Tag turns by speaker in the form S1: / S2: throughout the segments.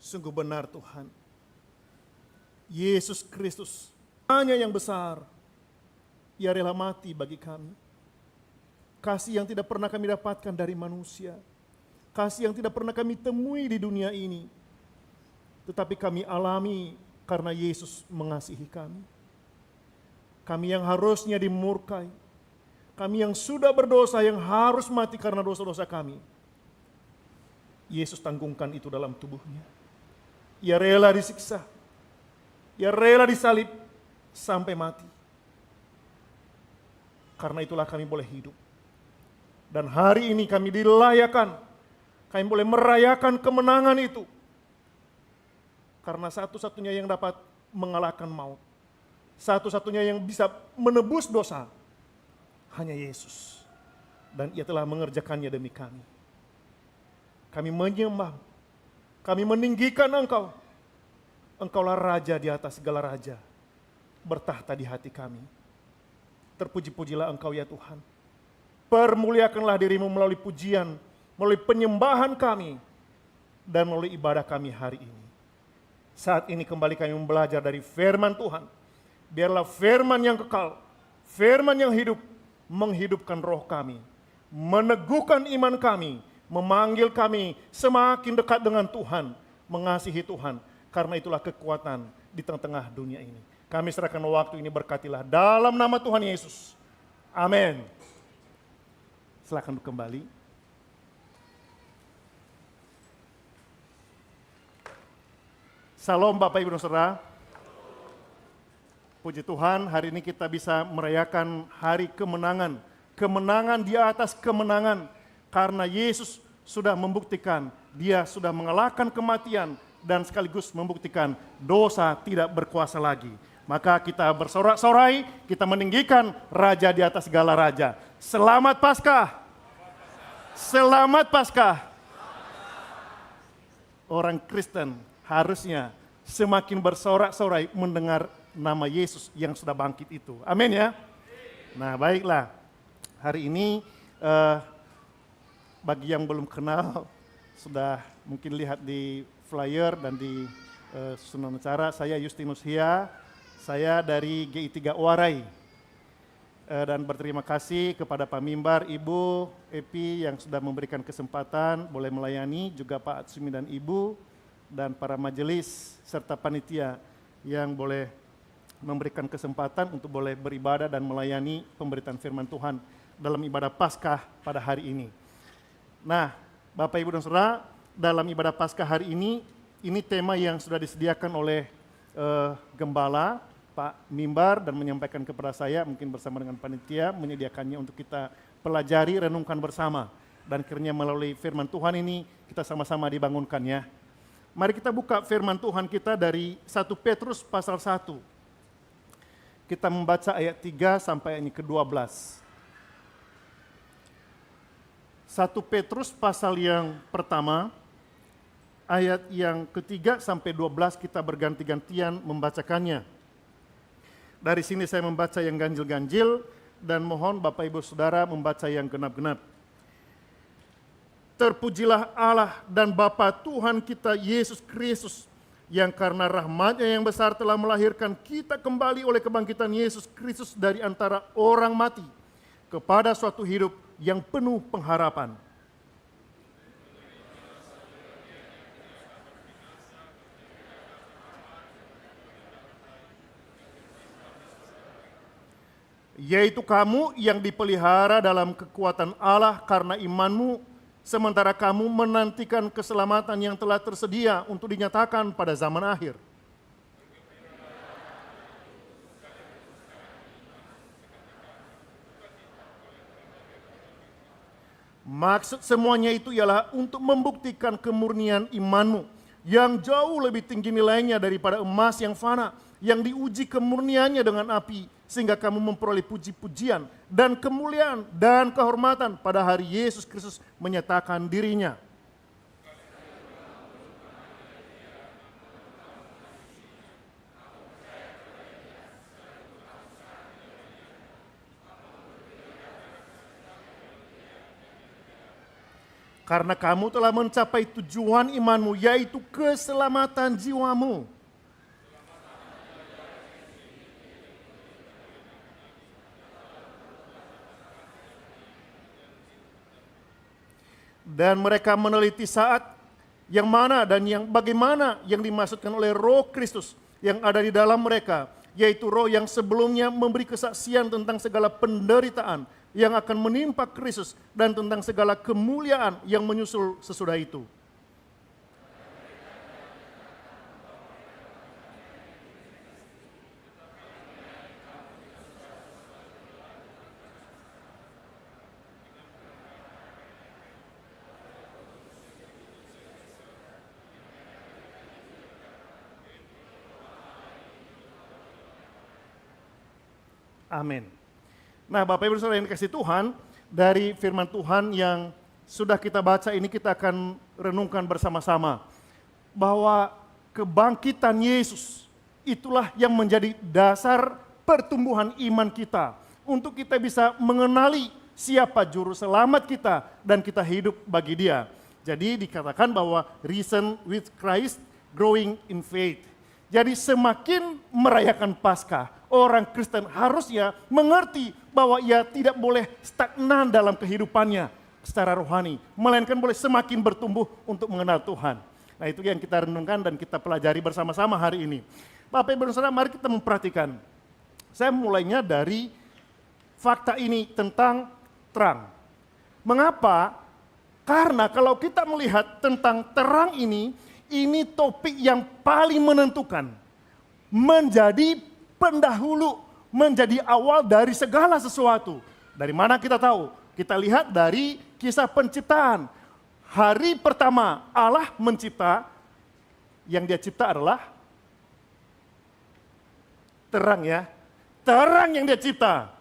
S1: Sungguh benar Tuhan. Yesus Kristus hanya yang besar. Ia rela mati bagi kami. Kasih yang tidak pernah kami dapatkan dari manusia. Kasih yang tidak pernah kami temui di dunia ini. Tetapi kami alami karena Yesus mengasihi kami. Kami yang harusnya dimurkai. Kami yang sudah berdosa yang harus mati karena dosa-dosa kami. Yesus tanggungkan itu dalam tubuhnya. Ia rela disiksa. Ia rela disalib sampai mati. Karena itulah kami boleh hidup. Dan hari ini kami dilayakan. Kami boleh merayakan kemenangan itu. Karena satu-satunya yang dapat mengalahkan maut. Satu-satunya yang bisa menebus dosa. Hanya Yesus. Dan ia telah mengerjakannya demi kami. Kami menyembah. Kami meninggikan Engkau. Engkaulah Raja di atas segala raja. Bertahta di hati kami. Terpuji-pujilah Engkau ya Tuhan. Permuliakanlah dirimu melalui pujian, melalui penyembahan kami, dan melalui ibadah kami hari ini. Saat ini kembali kami belajar dari firman Tuhan. Biarlah firman yang kekal, firman yang hidup, menghidupkan roh kami, meneguhkan iman kami, memanggil kami semakin dekat dengan Tuhan, mengasihi Tuhan. Karena itulah kekuatan di tengah-tengah dunia ini. Kami serahkan waktu ini, berkatilah dalam nama Tuhan Yesus. Amin. Silakan kembali. Salam Bapak Ibu dan Saudara. Puji Tuhan, hari ini kita bisa merayakan hari kemenangan. Kemenangan di atas kemenangan. Karena Yesus sudah membuktikan, Dia sudah mengalahkan kematian dan sekaligus membuktikan dosa tidak berkuasa lagi. Maka kita bersorak-sorai, kita meninggikan Raja di atas segala raja. Selamat Paskah! Selamat Paskah! Orang Kristen harusnya semakin bersorak-sorai mendengar nama Yesus yang sudah bangkit itu. Amin ya. Nah baiklah, hari ini bagi yang belum kenal, sudah mungkin lihat di flyer dan di susunan acara, saya Justinus Hia, saya dari GI3 Warai. Dan berterima kasih kepada Pak Mimbar, Ibu Epi yang sudah memberikan kesempatan boleh melayani, juga Pak Atsumi dan Ibu, dan para majelis serta panitia yang boleh memberikan kesempatan untuk boleh beribadah dan melayani pemberitaan firman Tuhan dalam ibadah Paskah pada hari ini. Nah, Bapak Ibu dan Saudara, dalam ibadah Paskah hari ini tema yang sudah disediakan oleh Gembala Pak Mimbar dan menyampaikan kepada saya, mungkin bersama dengan panitia, menyediakannya untuk kita pelajari, renungkan bersama. Dan akhirnya melalui firman Tuhan ini kita sama-sama dibangunkan ya. Mari kita buka firman Tuhan kita dari 1 Petrus pasal 1. Kita membaca ayat 3 sampai ayat ke-12. 1 Petrus pasal yang pertama, ayat yang ketiga sampai 12 kita berganti-gantian membacakannya. Dari sini saya membaca yang ganjil-ganjil dan mohon Bapak Ibu Saudara membaca yang genap-genap. Terpujilah Allah dan Bapa Tuhan kita Yesus Kristus, yang karena rahmat-Nya yang besar telah melahirkan kita kembali oleh kebangkitan Yesus Kristus dari antara orang mati kepada suatu hidup yang penuh pengharapan. Yaitu kamu yang dipelihara dalam kekuatan Allah karena imanmu, sementara kamu menantikan keselamatan yang telah tersedia untuk dinyatakan pada zaman akhir. Maksud semuanya itu ialah untuk membuktikan kemurnian imanmu yang jauh lebih tinggi nilainya daripada emas yang fana, yang diuji kemurniannya dengan api, sehingga kamu memperoleh puji-pujian dan kemuliaan dan kehormatan pada hari Yesus Kristus menyatakan dirinya. karena kamu telah mencapai tujuan imanmu, yaitu keselamatan jiwamu. Dan mereka meneliti saat yang mana dan yang bagaimana yang dimaksudkan oleh Roh Kristus yang ada di dalam mereka, yaitu Roh yang sebelumnya memberi kesaksian tentang segala penderitaan yang akan menimpa Kristus dan tentang segala kemuliaan yang menyusul sesudah itu. Amin. Nah, Bapak Ibu Saudara yang dikasihi Tuhan, dari firman Tuhan yang sudah kita baca ini kita akan renungkan bersama-sama bahwa kebangkitan Yesus itulah yang menjadi dasar pertumbuhan iman kita untuk kita bisa mengenali siapa juru selamat kita dan kita hidup bagi Dia. Jadi dikatakan bahwa reason with Christ growing in faith. Jadi semakin merayakan Paskah, orang Kristen harusnya mengerti bahwa ia tidak boleh stagnan dalam kehidupannya secara rohani, melainkan boleh semakin bertumbuh untuk mengenal Tuhan. Nah, itu yang kita renungkan dan kita pelajari bersama-sama hari ini. Bapak Ibu Saudara, mari kita memperhatikan. Saya mulainya dari fakta ini tentang terang. Mengapa? Karena kalau kita melihat tentang terang ini topik yang paling menentukan. Menjadi pendahulu, menjadi awal dari segala sesuatu. Dari mana kita tahu? Kita lihat dari kisah penciptaan. Hari pertama Allah mencipta, yang Dia cipta adalah terang ya. Terang yang Dia cipta.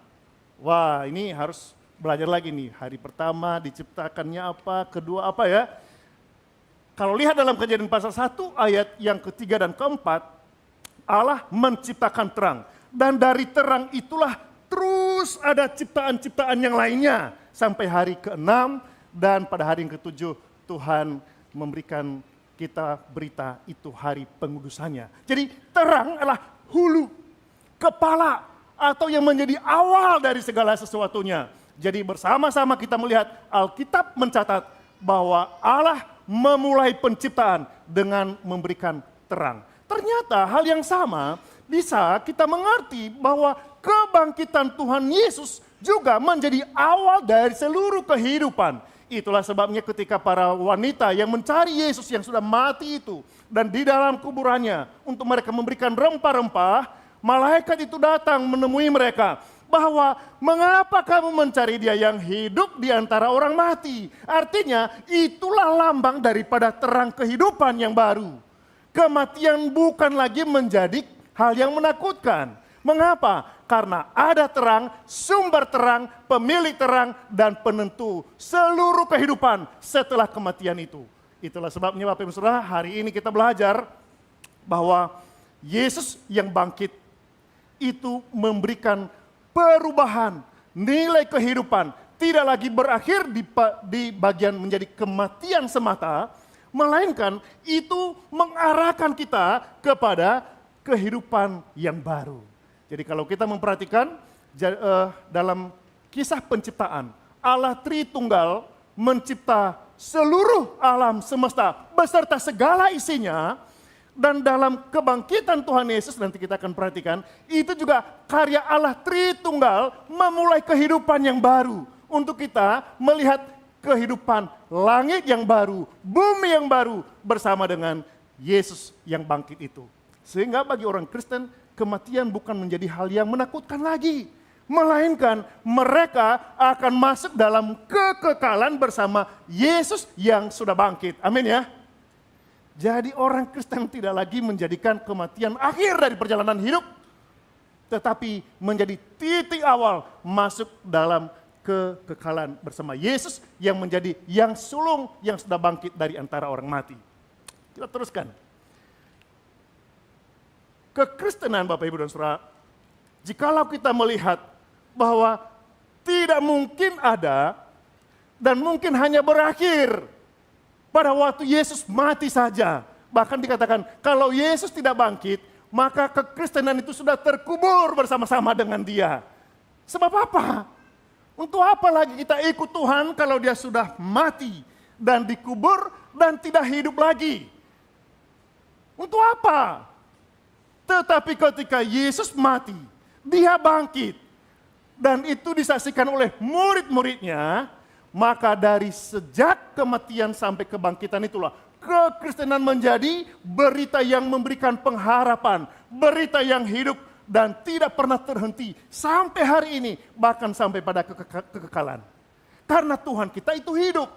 S1: Wah, ini harus belajar lagi nih. Hari pertama diciptakannya apa, kedua apa ya. Kalau lihat dalam Kejadian pasal 1 ayat yang ketiga dan keempat, Allah menciptakan terang. Dan dari terang itulah terus ada ciptaan-ciptaan yang lainnya. Sampai hari ke-6 dan pada hari yang ke-7 Tuhan memberikan kita berita itu hari pengudusannya. Jadi terang adalah hulu, kepala, atau yang menjadi awal dari segala sesuatunya. Jadi bersama-sama kita melihat Alkitab mencatat bahwa Allah memulai penciptaan dengan memberikan terang. Ternyata hal yang sama bisa kita mengerti bahwa kebangkitan Tuhan Yesus juga menjadi awal dari seluruh kehidupan. Itulah sebabnya ketika para wanita yang mencari Yesus yang sudah mati itu dan di dalam kuburannya untuk mereka memberikan rempah-rempah, malaikat itu datang menemui mereka. Bahwa mengapa kamu mencari Dia yang hidup di antara orang mati. Artinya itulah lambang daripada terang kehidupan yang baru. Kematian bukan lagi menjadi hal yang menakutkan. Mengapa? Karena ada terang, sumber terang, pemilik terang, dan penentu seluruh kehidupan setelah kematian itu. Itulah sebabnya Bapak Ibu Saudara, hari ini kita belajar bahwa Yesus yang bangkit itu memberikan perubahan, nilai kehidupan tidak lagi berakhir di bagian menjadi kematian semata, melainkan itu mengarahkan kita kepada kehidupan yang baru. Jadi kalau kita memperhatikan dalam kisah penciptaan, Allah Tritunggal mencipta seluruh alam semesta beserta segala isinya. Dan dalam kebangkitan Tuhan Yesus, nanti kita akan perhatikan, itu juga karya Allah Tritunggal memulai kehidupan yang baru. Untuk kita melihat kehidupan langit yang baru, bumi yang baru bersama dengan Yesus yang bangkit itu. Sehingga bagi orang Kristen, kematian bukan menjadi hal yang menakutkan lagi. Melainkan mereka akan masuk dalam kekekalan bersama Yesus yang sudah bangkit. Amin ya. Jadi orang Kristen tidak lagi menjadikan kematian akhir dari perjalanan hidup, tetapi menjadi titik awal masuk dalam kekekalan bersama Yesus yang menjadi yang sulung yang sudah bangkit dari antara orang mati. Kita teruskan. Kekristenan Bapak Ibu dan Saudara, jikalau kita melihat bahwa tidak mungkin ada dan mungkin hanya berakhir pada waktu Yesus mati saja. Bahkan dikatakan kalau Yesus tidak bangkit, maka kekristenan itu sudah terkubur bersama-sama dengan dia. Sebab apa? Untuk apa lagi kita ikut Tuhan kalau dia sudah mati dan dikubur dan tidak hidup lagi? Untuk apa? Tetapi ketika Yesus mati, dia bangkit. Dan itu disaksikan oleh murid-muridnya, maka dari sejak kematian sampai kebangkitan itulah kekristenan menjadi berita yang memberikan pengharapan, berita yang hidup dan tidak pernah terhenti sampai hari ini, bahkan sampai pada kekekalan. Karena Tuhan kita itu hidup.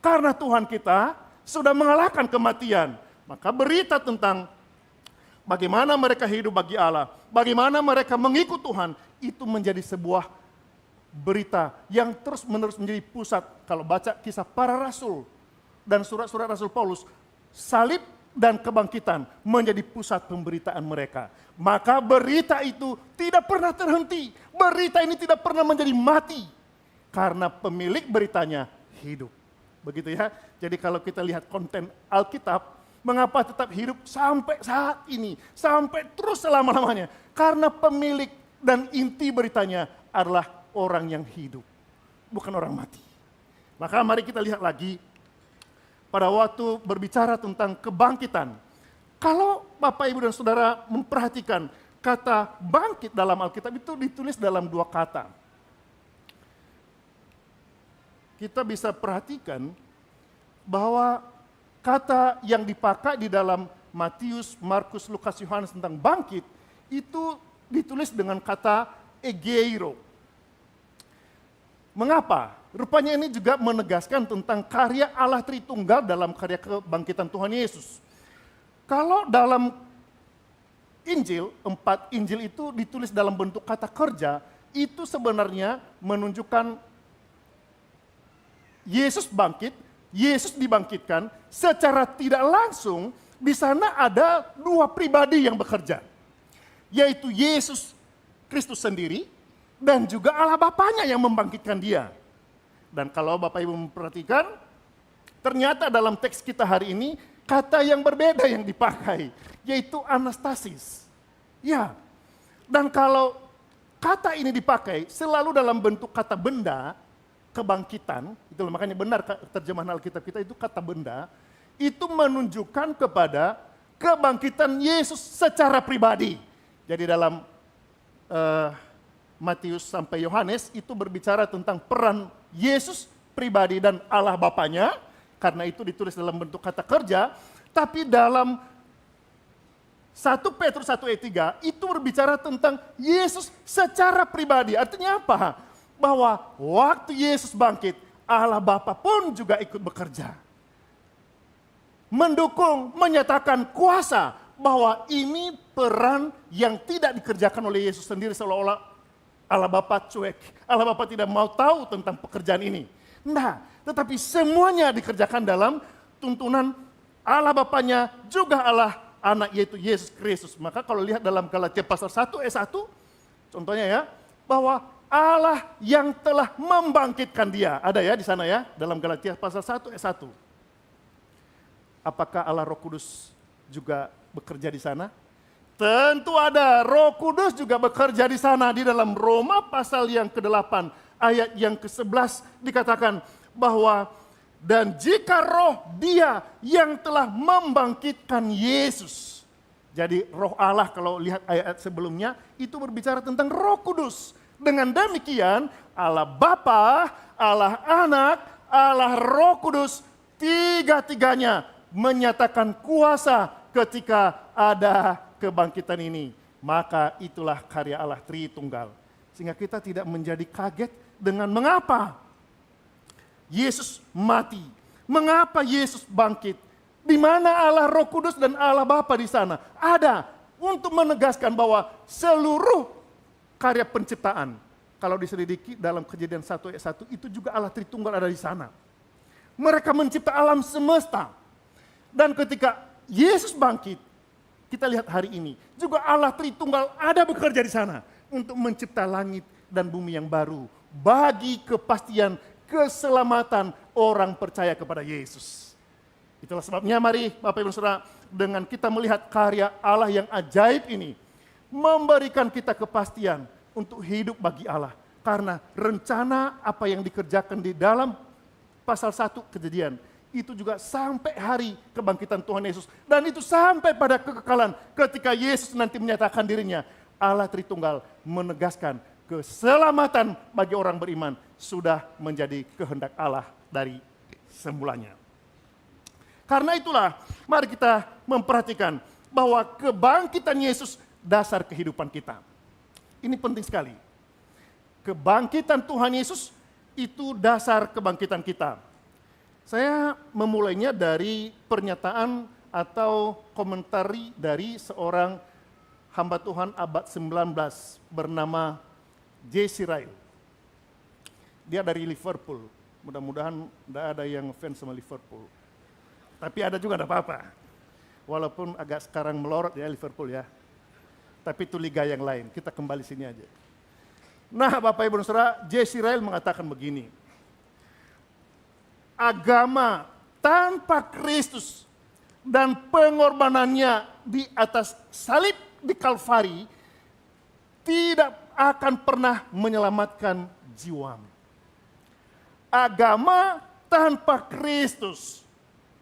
S1: Karena Tuhan kita sudah mengalahkan kematian, maka berita tentang bagaimana mereka hidup bagi Allah, bagaimana mereka mengikut Tuhan, itu menjadi sebuah berita yang terus-menerus menjadi pusat. Kalau baca kisah para rasul dan surat-surat Rasul Paulus, salib dan kebangkitan menjadi pusat pemberitaan mereka. Maka berita itu tidak pernah terhenti. Berita ini tidak pernah menjadi mati. Karena pemilik beritanya hidup. Begitu ya. Jadi kalau kita lihat konten Alkitab, mengapa tetap hidup sampai saat ini, sampai terus selama-lamanya? Karena pemilik dan inti beritanya adalah orang yang hidup, bukan orang mati. Maka mari kita lihat lagi pada waktu berbicara tentang kebangkitan. Kalau Bapak, Ibu, dan Saudara memperhatikan kata bangkit dalam Alkitab itu ditulis dalam dua kata. Kita bisa perhatikan bahwa kata yang dipakai di dalam Matius, Markus, Lukas, Yohanes tentang bangkit itu ditulis dengan kata egeiro. Mengapa? Rupanya ini juga menegaskan tentang karya Allah Tritunggal dalam karya kebangkitan Tuhan Yesus. Kalau dalam Injil, 4 Injil itu ditulis dalam bentuk kata kerja, itu sebenarnya menunjukkan Yesus bangkit, Yesus dibangkitkan, secara tidak langsung di sana ada dua pribadi yang bekerja. Yaitu Yesus Kristus sendiri dan juga Allah Bapanya yang membangkitkan dia. Dan kalau Bapak Ibu memperhatikan, ternyata dalam teks kita hari ini kata yang berbeda yang dipakai, yaitu anastasis. Ya, dan kalau kata ini dipakai selalu dalam bentuk kata benda, kebangkitan, itu makanya benar terjemahan Alkitab kita itu kata benda, itu menunjukkan kepada kebangkitan Yesus secara pribadi. Jadi dalam Matius sampai Yohanes itu berbicara tentang peran Yesus pribadi dan Allah Bapanya, karena itu ditulis dalam bentuk kata kerja, tapi dalam 1 Petrus 1 ayat 3 itu berbicara tentang Yesus secara pribadi. Artinya apa? Bahwa waktu Yesus bangkit, Allah Bapa pun juga ikut bekerja. Mendukung, menyatakan kuasa bahwa ini peran yang tidak dikerjakan oleh Yesus sendiri seolah-olah Allah Bapa cuek. Allah Bapa tidak mau tahu tentang pekerjaan ini. Nah, tetapi semuanya dikerjakan dalam tuntunan Allah Bapanya juga Allah Anak yaitu Yesus Kristus. Maka kalau lihat dalam Galatia pasal 1 ayat 1, contohnya ya, bahwa Allah yang telah membangkitkan dia. Ada ya di sana ya, dalam Galatia pasal 1 ayat 1. Apakah Allah Roh Kudus juga bekerja di sana? Tentu ada, Roh Kudus juga bekerja di sana. Di dalam Roma pasal yang ke-8 ayat yang ke-11 dikatakan bahwa dan jika roh dia yang telah membangkitkan Yesus. Jadi roh Allah kalau lihat ayat sebelumnya itu berbicara tentang Roh Kudus. Dengan demikian Allah Bapa, Allah Anak, Allah Roh Kudus tiga-tiganya menyatakan kuasa ketika ada kebangkitan ini. Maka itulah karya Allah Tritunggal. Sehingga kita tidak menjadi kaget dengan mengapa Yesus mati. Mengapa Yesus bangkit? Di mana Allah Roh Kudus dan Allah Bapa di sana? Ada untuk menegaskan bahwa seluruh karya penciptaan, kalau diselidiki dalam Kejadian 1 ayat 1, itu juga Allah Tritunggal ada di sana. Mereka mencipta alam semesta. Dan ketika Yesus bangkit, kita lihat hari ini, juga Allah Tritunggal ada bekerja di sana untuk mencipta langit dan bumi yang baru bagi kepastian keselamatan orang percaya kepada Yesus. Itulah sebabnya mari Bapak Ibu Saudara, dengan kita melihat karya Allah yang ajaib ini, memberikan kita kepastian untuk hidup bagi Allah. Karena rencana apa yang dikerjakan di dalam pasal 1 Kejadian, itu juga sampai hari kebangkitan Tuhan Yesus. Dan itu sampai pada kekekalan ketika Yesus nanti menyatakan dirinya, Allah Tritunggal menegaskan keselamatan bagi orang beriman sudah menjadi kehendak Allah dari semulanya. Karena itulah, mari kita memperhatikan bahwa kebangkitan Yesus dasar kehidupan kita. Ini penting sekali. Kebangkitan Tuhan Yesus itu dasar kebangkitan kita. Saya memulainya dari pernyataan atau komentari dari seorang hamba Tuhan abad 19 bernama J.C. Ryle. Dia dari Liverpool. Mudah-mudahan tidak ada yang fans sama Liverpool. Tapi ada juga, tidak apa-apa. Walaupun agak sekarang melorot ya Liverpool ya. Tapi itu liga yang lain, kita kembali sini aja. Nah Bapak Ibu Saudara, J.C. Ryle mengatakan begini. Agama tanpa Kristus dan pengorbanannya di atas salib di Kalvari tidak akan pernah menyelamatkan jiwamu. Agama tanpa Kristus.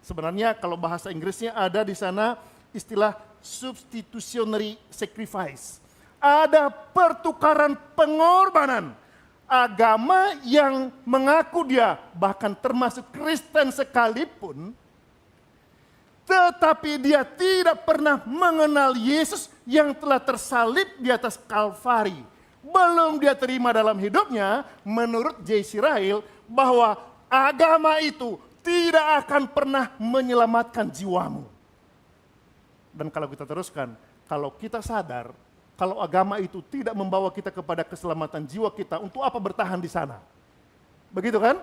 S1: Sebenarnya kalau bahasa Inggrisnya ada di sana istilah substitutionary sacrifice. Ada pertukaran pengorbanan. Agama yang mengaku dia bahkan termasuk Kristen sekalipun, tetapi dia tidak pernah mengenal Yesus yang telah tersalib di atas Kalvari. Belum dia terima dalam hidupnya, menurut J.C. Ryle, bahwa agama itu tidak akan pernah menyelamatkan jiwamu. Dan kalau kita teruskan, kalau kita sadar, kalau agama itu tidak membawa kita kepada keselamatan jiwa kita, untuk apa bertahan di sana? Begitu kan?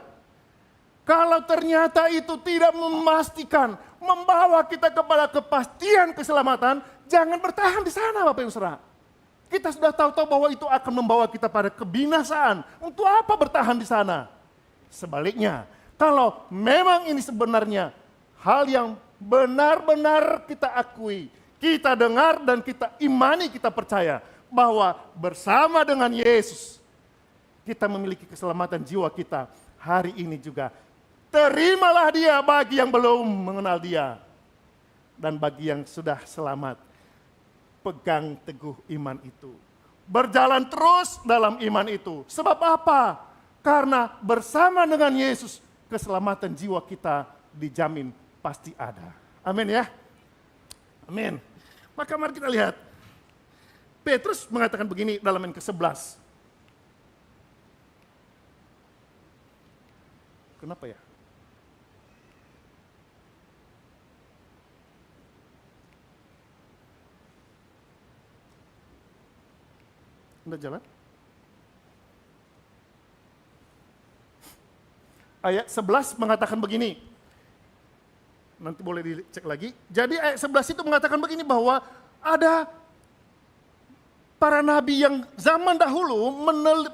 S1: Kalau ternyata itu tidak memastikan, membawa kita kepada kepastian keselamatan, jangan bertahan di sana Bapak Ibu Saudara. Kita sudah tahu-tahu bahwa itu akan membawa kita pada kebinasaan. Untuk apa bertahan di sana? Sebaliknya, kalau memang ini sebenarnya hal yang benar-benar kita akui, kita dengar dan kita imani, kita percaya bahwa bersama dengan Yesus kita memiliki keselamatan jiwa kita. Hari ini juga terimalah dia bagi yang belum mengenal dia, dan bagi yang sudah selamat, pegang teguh iman itu. Berjalan terus dalam iman itu. Sebab apa? Karena bersama dengan Yesus keselamatan jiwa kita dijamin pasti ada. Amin ya. Amin. Maka mari kita lihat. Petrus mengatakan begini dalam yang ke-11. Kenapa ya? Udah jalan? Ayat 11 mengatakan begini. Nanti boleh dicek lagi. Jadi ayat 11 itu mengatakan begini, bahwa ada para nabi yang zaman dahulu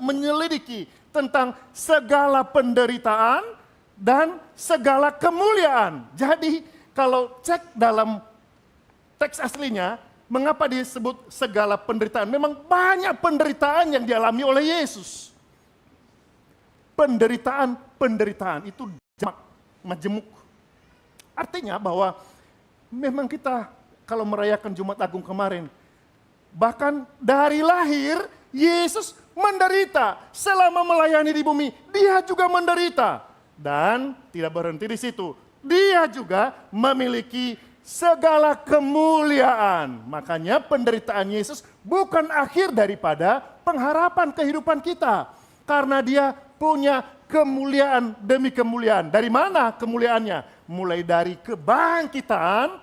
S1: menyelidiki tentang segala penderitaan dan segala kemuliaan. Jadi kalau cek dalam teks aslinya, mengapa disebut segala penderitaan? Memang banyak penderitaan yang dialami oleh Yesus. Penderitaan itu majemuk. Artinya bahwa memang kita kalau merayakan Jumat Agung kemarin, bahkan dari lahir Yesus menderita. Selama melayani di bumi, dia juga menderita. Dan tidak berhenti di situ. Dia juga memiliki segala kemuliaan. Makanya penderitaan Yesus bukan akhir daripada pengharapan kehidupan kita. Karena dia punya kemuliaan demi kemuliaan. Dari mana kemuliaannya? Mulai dari kebangkitan,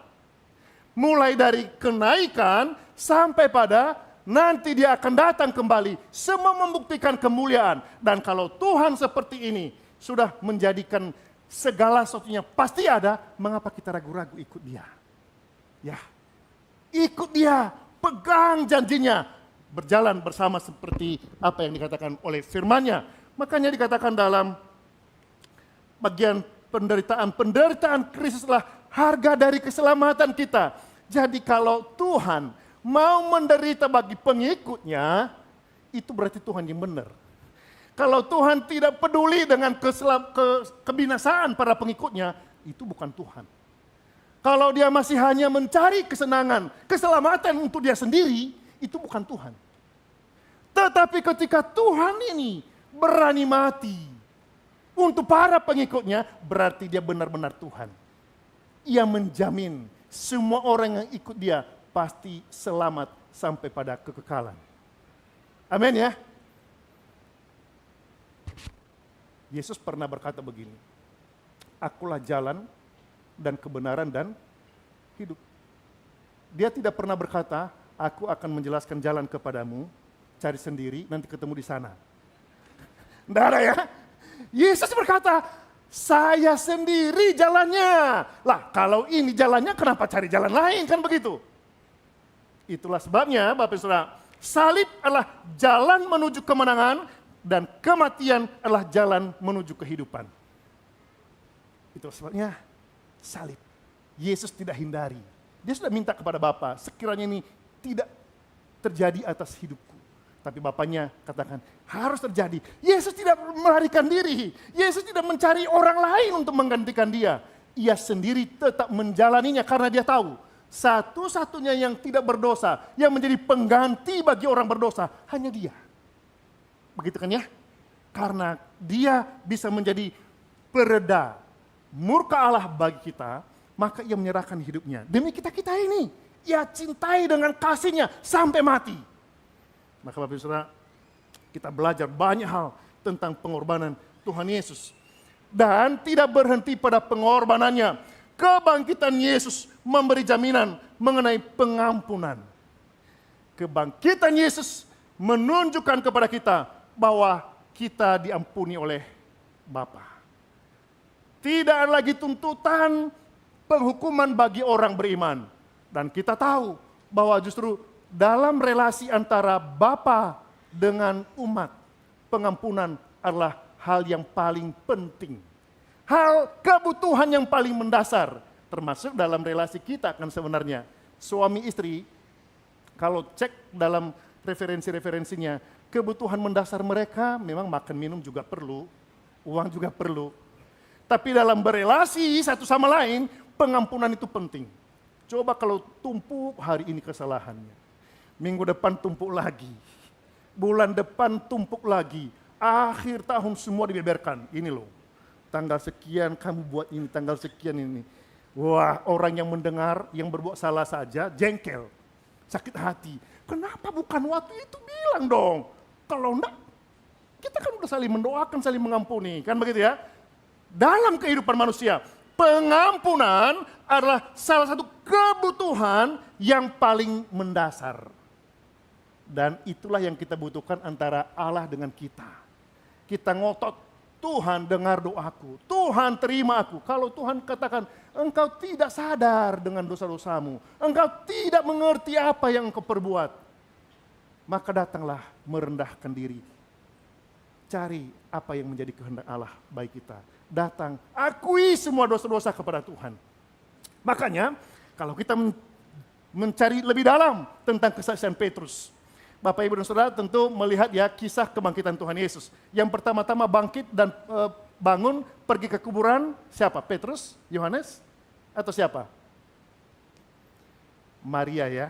S1: mulai dari kenaikan, sampai pada nanti dia akan datang kembali. Semua membuktikan kemuliaan. Dan kalau Tuhan seperti ini sudah menjadikan segala sesuatunya pasti ada, mengapa kita ragu-ragu ikut dia? Ya, ikut dia, pegang janjinya, berjalan bersama seperti apa yang dikatakan oleh firman-Nya. Makanya dikatakan dalam bagian penderitaan Kristuslah harga dari keselamatan kita. Jadi kalau Tuhan mau menderita bagi pengikutnya, itu berarti Tuhan yang benar. Kalau Tuhan tidak peduli dengan kebinasaan para pengikutnya, itu bukan Tuhan. Kalau dia masih hanya mencari kesenangan, keselamatan untuk dia sendiri, itu bukan Tuhan. Tetapi ketika Tuhan ini berani mati untuk para pengikutnya, berarti dia benar-benar Tuhan. Ia menjamin semua orang yang ikut dia pasti selamat sampai pada kekekalan. Amin ya. Yesus pernah berkata begini, akulah jalan dan kebenaran dan hidup. Dia tidak pernah berkata, aku akan menjelaskan jalan kepadamu, cari sendiri, nanti ketemu di sana. Tidak ada ya. Yesus berkata, saya sendiri jalannya. Lah kalau ini jalannya kenapa cari jalan lain, kan begitu. Itulah sebabnya Bapak Saudara, salib adalah jalan menuju kemenangan dan kematian adalah jalan menuju kehidupan. Itulah sebabnya salib. Yesus tidak hindari. Dia sudah minta kepada Bapa, sekiranya ini tidak terjadi atas hidupku. Tapi Bapaknya katakan, harus terjadi. Yesus tidak melarikan diri. Yesus tidak mencari orang lain untuk menggantikan dia. Ia sendiri tetap menjalaninya karena dia tahu, satu-satunya yang tidak berdosa, yang menjadi pengganti bagi orang berdosa, hanya dia. Begitu kan ya? Karena dia bisa menjadi pereda murka Allah bagi kita, maka ia menyerahkan hidupnya. Demi kita-kita ini, ia cintai dengan kasihnya sampai mati. Maka Bapak Ibu Saudara, kita belajar banyak hal tentang pengorbanan Tuhan Yesus. Dan tidak berhenti pada pengorbanannya. Kebangkitan Yesus memberi jaminan mengenai pengampunan. Kebangkitan Yesus menunjukkan kepada kita bahwa kita diampuni oleh Bapa. Tidak ada lagi tuntutan penghukuman bagi orang beriman. Dan kita tahu bahwa justru dalam relasi antara Bapa dengan umat, pengampunan adalah hal yang paling penting. Hal kebutuhan yang paling mendasar, termasuk dalam relasi kita kan sebenarnya. Suami istri, kalau cek dalam referensi-referensinya, kebutuhan mendasar mereka memang makan minum juga perlu, uang juga perlu. Tapi dalam berelasi satu sama lain, pengampunan itu penting. Coba kalau tumpuk hari ini kesalahannya. Minggu depan tumpuk lagi. Bulan depan tumpuk lagi. Akhir tahun semua dibeberkan. Ini loh. Tanggal sekian kamu buat ini, tanggal sekian ini. Wah, orang yang mendengar, yang berbuat salah saja, jengkel. Sakit hati. Kenapa bukan waktu itu bilang dong? Kalau enggak, kita kan udah saling mendoakan, saling mengampuni. Kan begitu ya? Dalam kehidupan manusia, pengampunan adalah salah satu kebutuhan yang paling mendasar. Dan itulah yang kita butuhkan antara Allah dengan kita. Kita ngotot, Tuhan dengar doaku, Tuhan terima aku. Kalau Tuhan katakan, engkau tidak sadar dengan dosa-dosamu, engkau tidak mengerti apa yang engkau perbuat, maka datanglah merendahkan diri. Cari apa yang menjadi kehendak Allah bagi kita. Datang, akui semua dosa-dosa kepada Tuhan. Makanya, kalau kita mencari lebih dalam tentang kesaksian Petrus, Bapak Ibu dan Saudara tentu melihat ya kisah kebangkitan Tuhan Yesus. Yang pertama-tama bangkit dan bangun pergi ke kuburan, siapa? Petrus, Yohanes, atau siapa? Maria ya,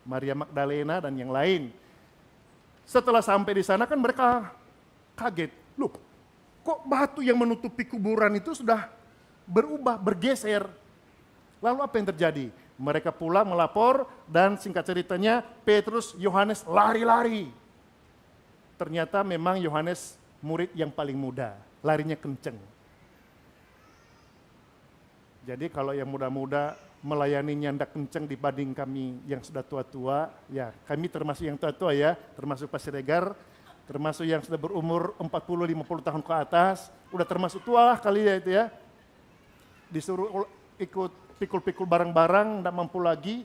S1: Maria Magdalena dan yang lain. Setelah sampai di sana kan mereka kaget. Loh, kok batu yang menutupi kuburan itu sudah berubah, bergeser. Lalu apa yang terjadi? Mereka pulang melapor dan singkat ceritanya Petrus, Yohanes lari-lari. Ternyata memang Yohanes murid yang paling muda, larinya kenceng. Jadi kalau yang muda-muda melayani nyandak kenceng dibanding kami yang sudah tua-tua, ya kami termasuk yang tua-tua ya, termasuk Pak Siregar, termasuk yang sudah berumur 40-50 tahun ke atas, udah termasuk tua lah kali ya itu ya. Disuruh ikut pikul-pikul barang-barang, tidak mampu lagi.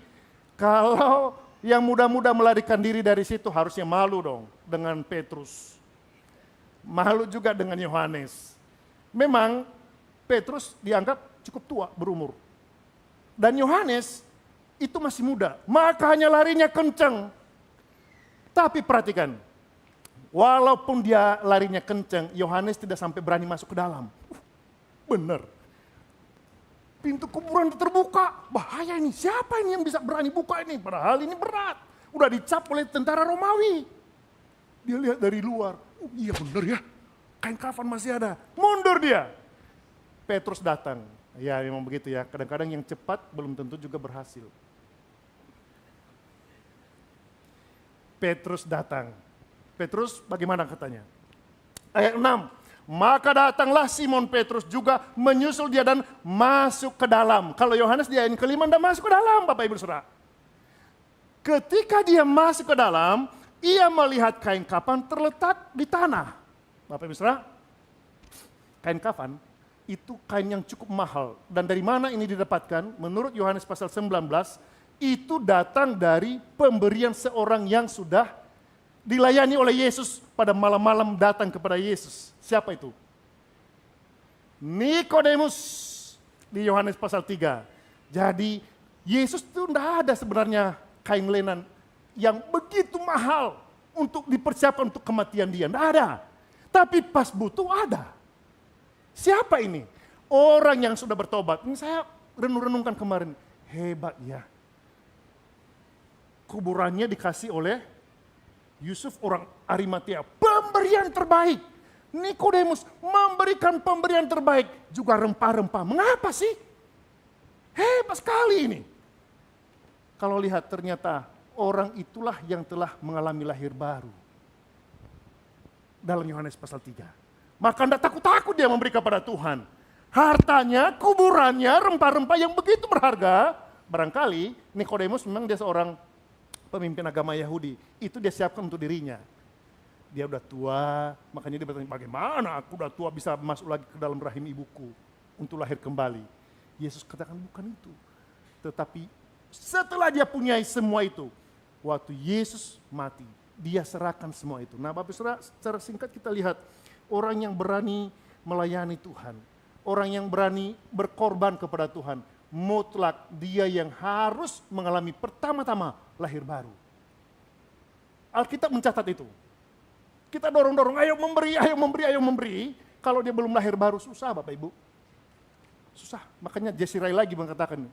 S1: Kalau yang muda-muda melarikan diri dari situ harusnya malu dong dengan Petrus. Malu juga dengan Yohanes. Memang Petrus dianggap cukup tua berumur. Dan Yohanes itu masih muda, makanya larinya kencang. Tapi perhatikan, walaupun dia larinya kencang, Yohanes tidak sampai berani masuk ke dalam. Benar. Pintu kuburan terbuka, bahaya ini. Siapa ini yang bisa berani buka ini? Padahal ini berat. Udah dicap oleh tentara Romawi. Dia lihat dari luar, iya benar ya, kain kafan masih ada. Mundur dia. Petrus datang. Ya memang begitu ya, kadang-kadang yang cepat belum tentu juga berhasil. Petrus datang. Petrus bagaimana katanya? Ayat 6. Maka datanglah Simon Petrus juga menyusul dia dan masuk ke dalam. Kalau Yohanes di ayat kelima dan masuk ke dalam, Bapak Ibu Saudara. Ketika dia masuk ke dalam, ia melihat kain kafan terletak di tanah. Bapak Ibu Saudara, kain kafan itu kain yang cukup mahal. Dan dari mana ini didapatkan? Menurut Yohanes pasal 19, itu datang dari pemberian seorang yang sudah dilayani oleh Yesus pada malam-malam datang kepada Yesus. Siapa itu? Nikodemus di Yohanes pasal 3. Jadi Yesus itu tidak ada sebenarnya kain lenan yang begitu mahal untuk dipersiapkan untuk kematian dia. Tidak ada. Tapi pas butuh ada. Siapa ini? Orang yang sudah bertobat. Ini saya renung-renungkan kemarin. Hebat ya. Kuburannya dikasih oleh Yusuf orang Arimatea. Pemberian terbaik. Nikodemus memberikan pemberian terbaik. Juga rempah-rempah. Mengapa sih? Hebat sekali ini. Kalau lihat ternyata orang itulah yang telah mengalami lahir baru. Dalam Yohanes pasal 3. Maka tidak takut-takut dia memberi kepada Tuhan. Hartanya, kuburannya, rempah-rempah yang begitu berharga. Barangkali Nikodemus memang dia seorang pemimpin agama Yahudi. Itu dia siapkan untuk dirinya. Dia udah tua, makanya dia bertanya, bagaimana aku udah tua bisa masuk lagi ke dalam rahim ibuku untuk lahir kembali. Yesus katakan bukan itu. Tetapi setelah dia punya semua itu, waktu Yesus mati, dia serahkan semua itu. Nah Bapak Saudara, secara singkat kita lihat, orang yang berani melayani Tuhan, orang yang berani berkorban kepada Tuhan, mutlak dia yang harus mengalami pertama-tama lahir baru. Alkitab mencatat itu. Kita dorong-dorong, ayo memberi, ayo memberi, ayo memberi. Kalau dia belum lahir baru, susah Bapak Ibu. Susah, makanya Jesse Ray lagi mengatakan,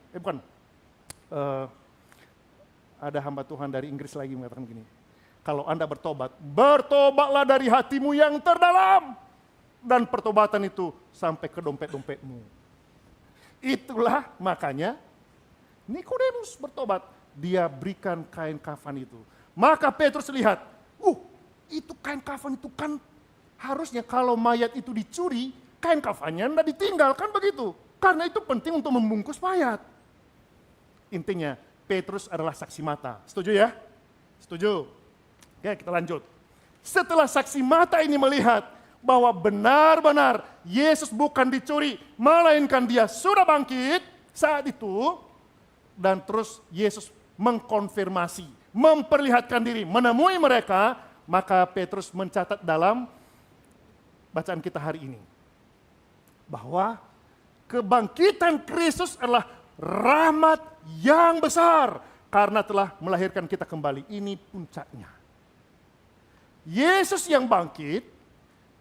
S1: ada hamba Tuhan dari Inggris lagi mengatakan gini, kalau Anda bertobat, bertobatlah dari hatimu yang terdalam. Dan pertobatan itu sampai ke dompet-dompetmu. Itulah makanya Nikodemus bertobat. Dia berikan kain kafan itu. Maka Petrus lihat, itu kain kafan itu kan harusnya kalau mayat itu dicuri, kain kafannya tidak ditinggalkan begitu. Karena itu penting untuk membungkus mayat. Intinya, Petrus adalah saksi mata. Setuju ya? Setuju? Oke, kita lanjut. Setelah saksi mata ini melihat bahwa benar-benar Yesus bukan dicuri, melainkan dia sudah bangkit saat itu, dan terus Yesus mengkonfirmasi, memperlihatkan diri, menemui mereka, maka Petrus mencatat dalam bacaan kita hari ini, bahwa kebangkitan Kristus adalah rahmat yang besar, karena telah melahirkan kita kembali. Ini puncaknya. Yesus yang bangkit,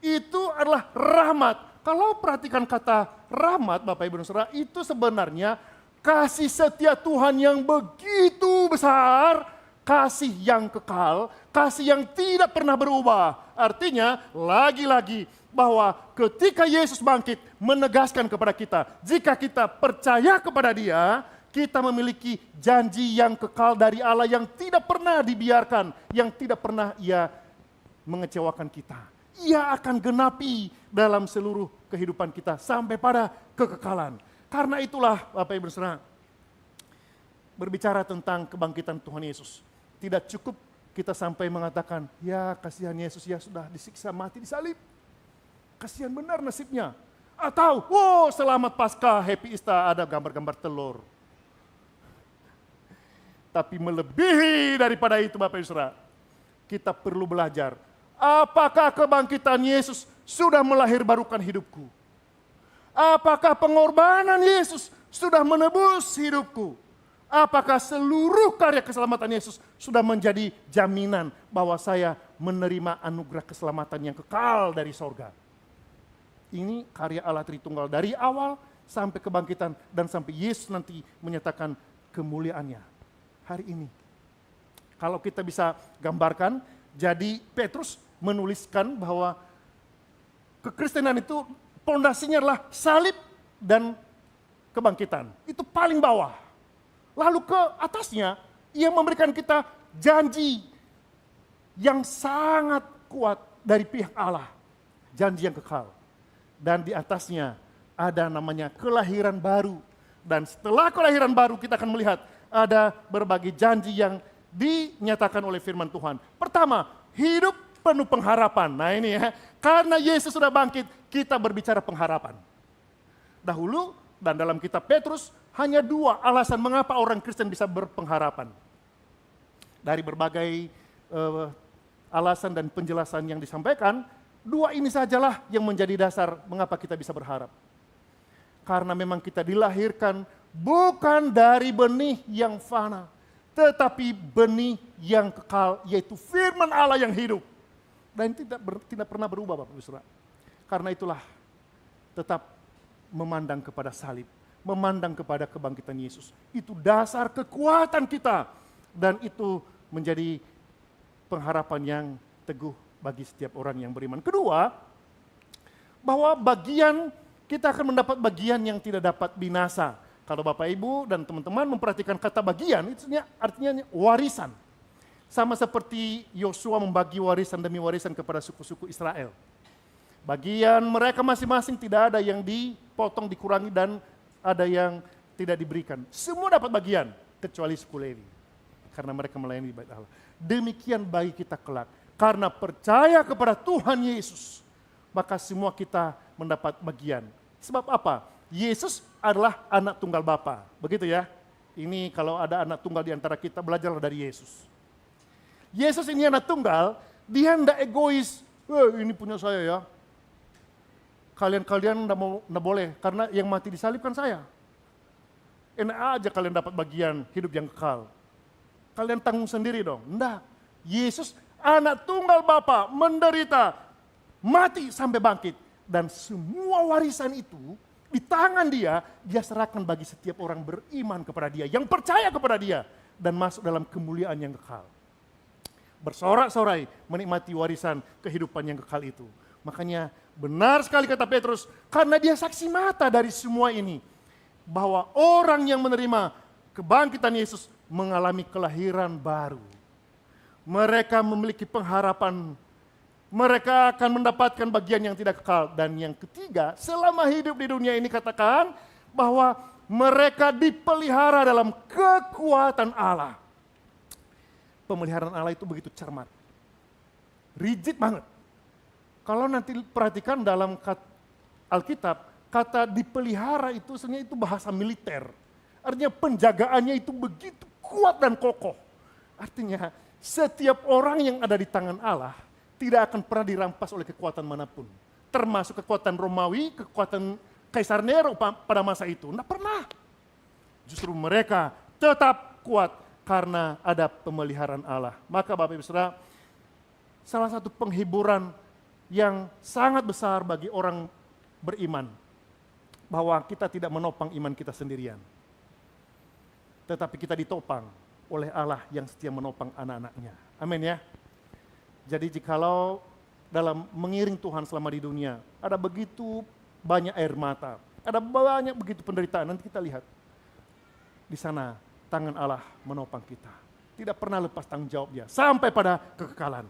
S1: itu adalah rahmat. Kalau perhatikan kata rahmat, Bapak Ibu dan Saudara, itu sebenarnya kasih setia Tuhan yang begitu besar, kasih yang kekal, kasih yang tidak pernah berubah. Artinya, lagi-lagi bahwa ketika Yesus bangkit, menegaskan kepada kita, jika kita percaya kepada Dia, kita memiliki janji yang kekal dari Allah yang tidak pernah dibiarkan, yang tidak pernah Ia mengecewakan kita. Ia akan genapi dalam seluruh kehidupan kita sampai pada kekekalan. Karena itulah Bapak Ibu Saudara, berbicara tentang kebangkitan Tuhan Yesus, tidak cukup kita sampai mengatakan, ya kasihan Yesus ya sudah disiksa mati di salib. Kasihan benar nasibnya. Atau, selamat Paskah, Happy Easter, ada gambar-gambar telur. Tapi melebihi daripada itu Bapak Ibu Saudara, kita perlu belajar. Apakah kebangkitan Yesus sudah melahirbarukan hidupku? Apakah pengorbanan Yesus sudah menebus hidupku. Apakah seluruh karya keselamatan Yesus sudah menjadi jaminan bahwa saya menerima anugerah keselamatan yang kekal dari sorga? Ini karya Allah Tritunggal dari awal sampai kebangkitan dan sampai Yesus nanti menyatakan kemuliaannya hari ini. Kalau kita bisa gambarkan, jadi Petrus menuliskan bahwa kekristenan itu pondasinya adalah salib dan kebangkitan. Itu paling bawah. Lalu ke atasnya, ia memberikan kita janji yang sangat kuat dari pihak Allah. Janji yang kekal. Dan di atasnya ada namanya kelahiran baru. Dan setelah kelahiran baru kita akan melihat ada berbagai janji yang dinyatakan oleh firman Tuhan. Pertama, hidup penuh pengharapan. Nah ini ya, karena Yesus sudah bangkit, kita berbicara pengharapan. Dahulu dan dalam kitab Petrus, hanya 2 alasan mengapa orang Kristen bisa berpengharapan. Dari berbagai alasan dan penjelasan yang disampaikan, 2 ini sajalah yang menjadi dasar mengapa kita bisa berharap. Karena memang kita dilahirkan bukan dari benih yang fana, tetapi benih yang kekal, yaitu firman Allah yang hidup. Dan tidak pernah berubah Bapak Ibu Saudara. Karena itulah tetap memandang kepada salib, memandang kepada kebangkitan Yesus. Itu dasar kekuatan kita. Dan itu menjadi pengharapan yang teguh bagi setiap orang yang beriman. Kedua, bahwa kita akan mendapat bagian yang tidak dapat binasa. Kalau Bapak Ibu dan teman-teman memperhatikan kata bagian, itu artinya warisan. Sama seperti Yosua membagi warisan demi warisan kepada suku-suku Israel. Bagian mereka masing-masing tidak ada yang dipotong, dikurangi, dan ada yang tidak diberikan. Semua dapat bagian, kecuali suku Lewi. Karena mereka melayani di bait Allah. Demikian bagi kita kelak. Karena percaya kepada Tuhan Yesus, maka semua kita mendapat bagian. Sebab apa? Yesus adalah anak tunggal Bapa. Begitu ya. Ini kalau ada anak tunggal di antara kita, belajarlah dari Yesus. Yesus ini anak tunggal, dia tidak egois. Ini punya saya ya. Kalian tidak boleh, karena yang mati disalib kan saya. Enak aja kalian dapat bagian hidup yang kekal. Kalian tanggung sendiri dong. Enggak. Yesus anak tunggal Bapa, menderita, mati sampai bangkit. Dan semua warisan itu di tangan dia serahkan bagi setiap orang beriman kepada dia, yang percaya kepada dia, dan masuk dalam kemuliaan yang kekal. Bersorak-sorai menikmati warisan kehidupan yang kekal itu. Makanya benar sekali kata Petrus, karena dia saksi mata dari semua ini, bahwa orang yang menerima kebangkitan Yesus mengalami kelahiran baru. Mereka memiliki pengharapan, mereka akan mendapatkan bagian yang tidak kekal. Dan yang ketiga, selama hidup di dunia ini katakan bahwa mereka dipelihara dalam kekuatan Allah. Pemeliharaan Allah itu begitu cermat, rigid banget. Kalau nanti perhatikan dalam Alkitab, kata dipelihara itu sebenarnya itu bahasa militer. Artinya penjagaannya itu begitu kuat dan kokoh. Artinya setiap orang yang ada di tangan Allah tidak akan pernah dirampas oleh kekuatan manapun. Termasuk kekuatan Romawi, kekuatan Kaisar Nero pada masa itu. Tidak pernah. Justru mereka tetap kuat karena ada pemeliharaan Allah. Maka Bapak Ibu Saudara, salah satu penghiburan yang sangat besar bagi orang beriman, bahwa kita tidak menopang iman kita sendirian. Tetapi kita ditopang oleh Allah yang setia menopang anak-anaknya. Amin ya. Jadi jikalau dalam mengiring Tuhan selama di dunia, ada begitu banyak air mata, ada banyak begitu penderitaan, nanti kita lihat. Di sana tangan Allah menopang kita. Tidak pernah lepas tanggung jawab dia, sampai pada kekekalan.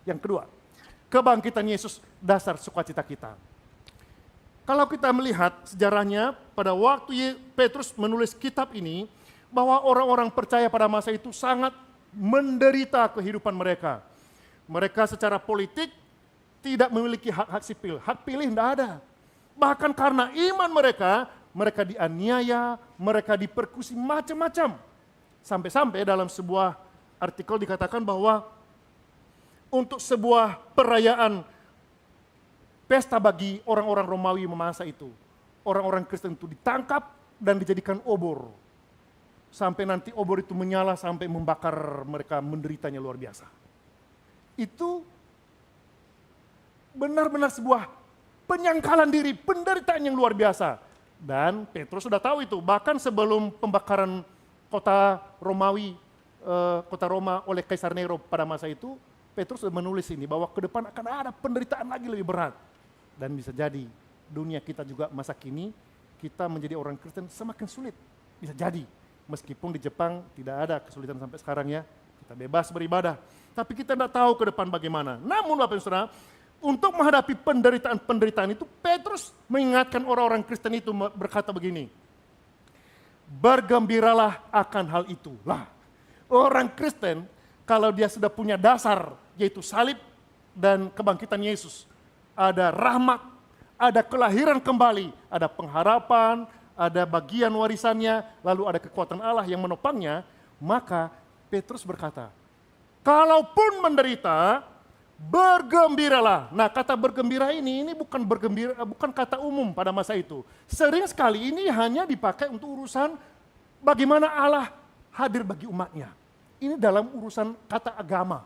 S1: Yang kedua, kebangkitan Yesus dasar sukacita kita. Kalau kita melihat sejarahnya, pada waktu Petrus menulis kitab ini, bahwa orang-orang percaya pada masa itu sangat menderita kehidupan mereka. Mereka secara politik tidak memiliki hak sipil, hak pilih tidak ada. Bahkan karena iman mereka, mereka dianiaya, mereka dipersekusi macam-macam. Sampai-sampai dalam sebuah artikel dikatakan bahwa untuk sebuah perayaan pesta bagi orang-orang Romawi masa itu, orang-orang Kristen itu ditangkap, dan dijadikan obor. Sampai nanti obor itu menyala sampai membakar mereka, menderitanya luar biasa. Itu benar-benar sebuah penyangkalan diri, penderitaan yang luar biasa. Dan Petrus sudah tahu itu, bahkan sebelum pembakaran kota Romawi, kota Roma oleh Kaisar Nero pada masa itu, Petrus sudah menulis ini bahwa ke depan akan ada penderitaan lagi lebih berat. Dan bisa jadi dunia kita juga masa kini, kita menjadi orang Kristen semakin sulit. Bisa jadi, meskipun di Jepang tidak ada kesulitan sampai sekarang ya, kita bebas beribadah. Tapi kita tidak tahu ke depan bagaimana. Namun Bapak Ibu Saudara, untuk menghadapi penderitaan-penderitaan itu, Petrus mengingatkan orang-orang Kristen itu berkata begini, bergembiralah akan hal itu. Lah, orang Kristen kalau dia sudah punya dasar, yaitu salib dan kebangkitan Yesus, ada rahmat, ada kelahiran kembali, ada pengharapan, ada bagian warisannya, lalu ada kekuatan Allah yang menopangnya, maka Petrus berkata, kalaupun menderita, bergembiralah. Nah, kata bergembira ini bukan bergembira, bukan kata umum pada masa itu. Sering sekali ini hanya dipakai untuk urusan bagaimana Allah hadir bagi umatnya. Ini dalam urusan kata agama.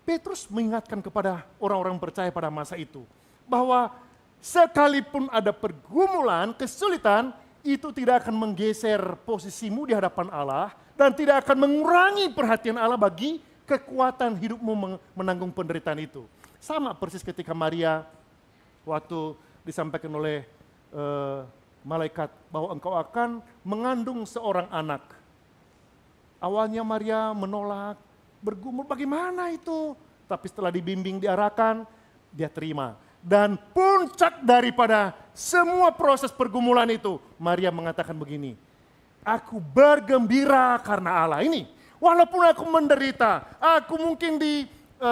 S1: Petrus mengingatkan kepada orang-orang percaya pada masa itu bahwa sekalipun ada pergumulan, kesulitan, itu tidak akan menggeser posisimu di hadapan Allah dan tidak akan mengurangi perhatian Allah bagi kekuatan hidupmu menanggung penderitaan itu. Sama persis ketika Maria waktu disampaikan oleh malaikat bahwa engkau akan mengandung seorang anak. Awalnya Maria menolak, bergumul bagaimana itu? Tapi setelah dibimbing, diarahkan, dia terima. Dan puncak daripada semua proses pergumulan itu, Maria mengatakan begini, aku bergembira karena Allah ini. Walaupun aku menderita, aku mungkin dijauhi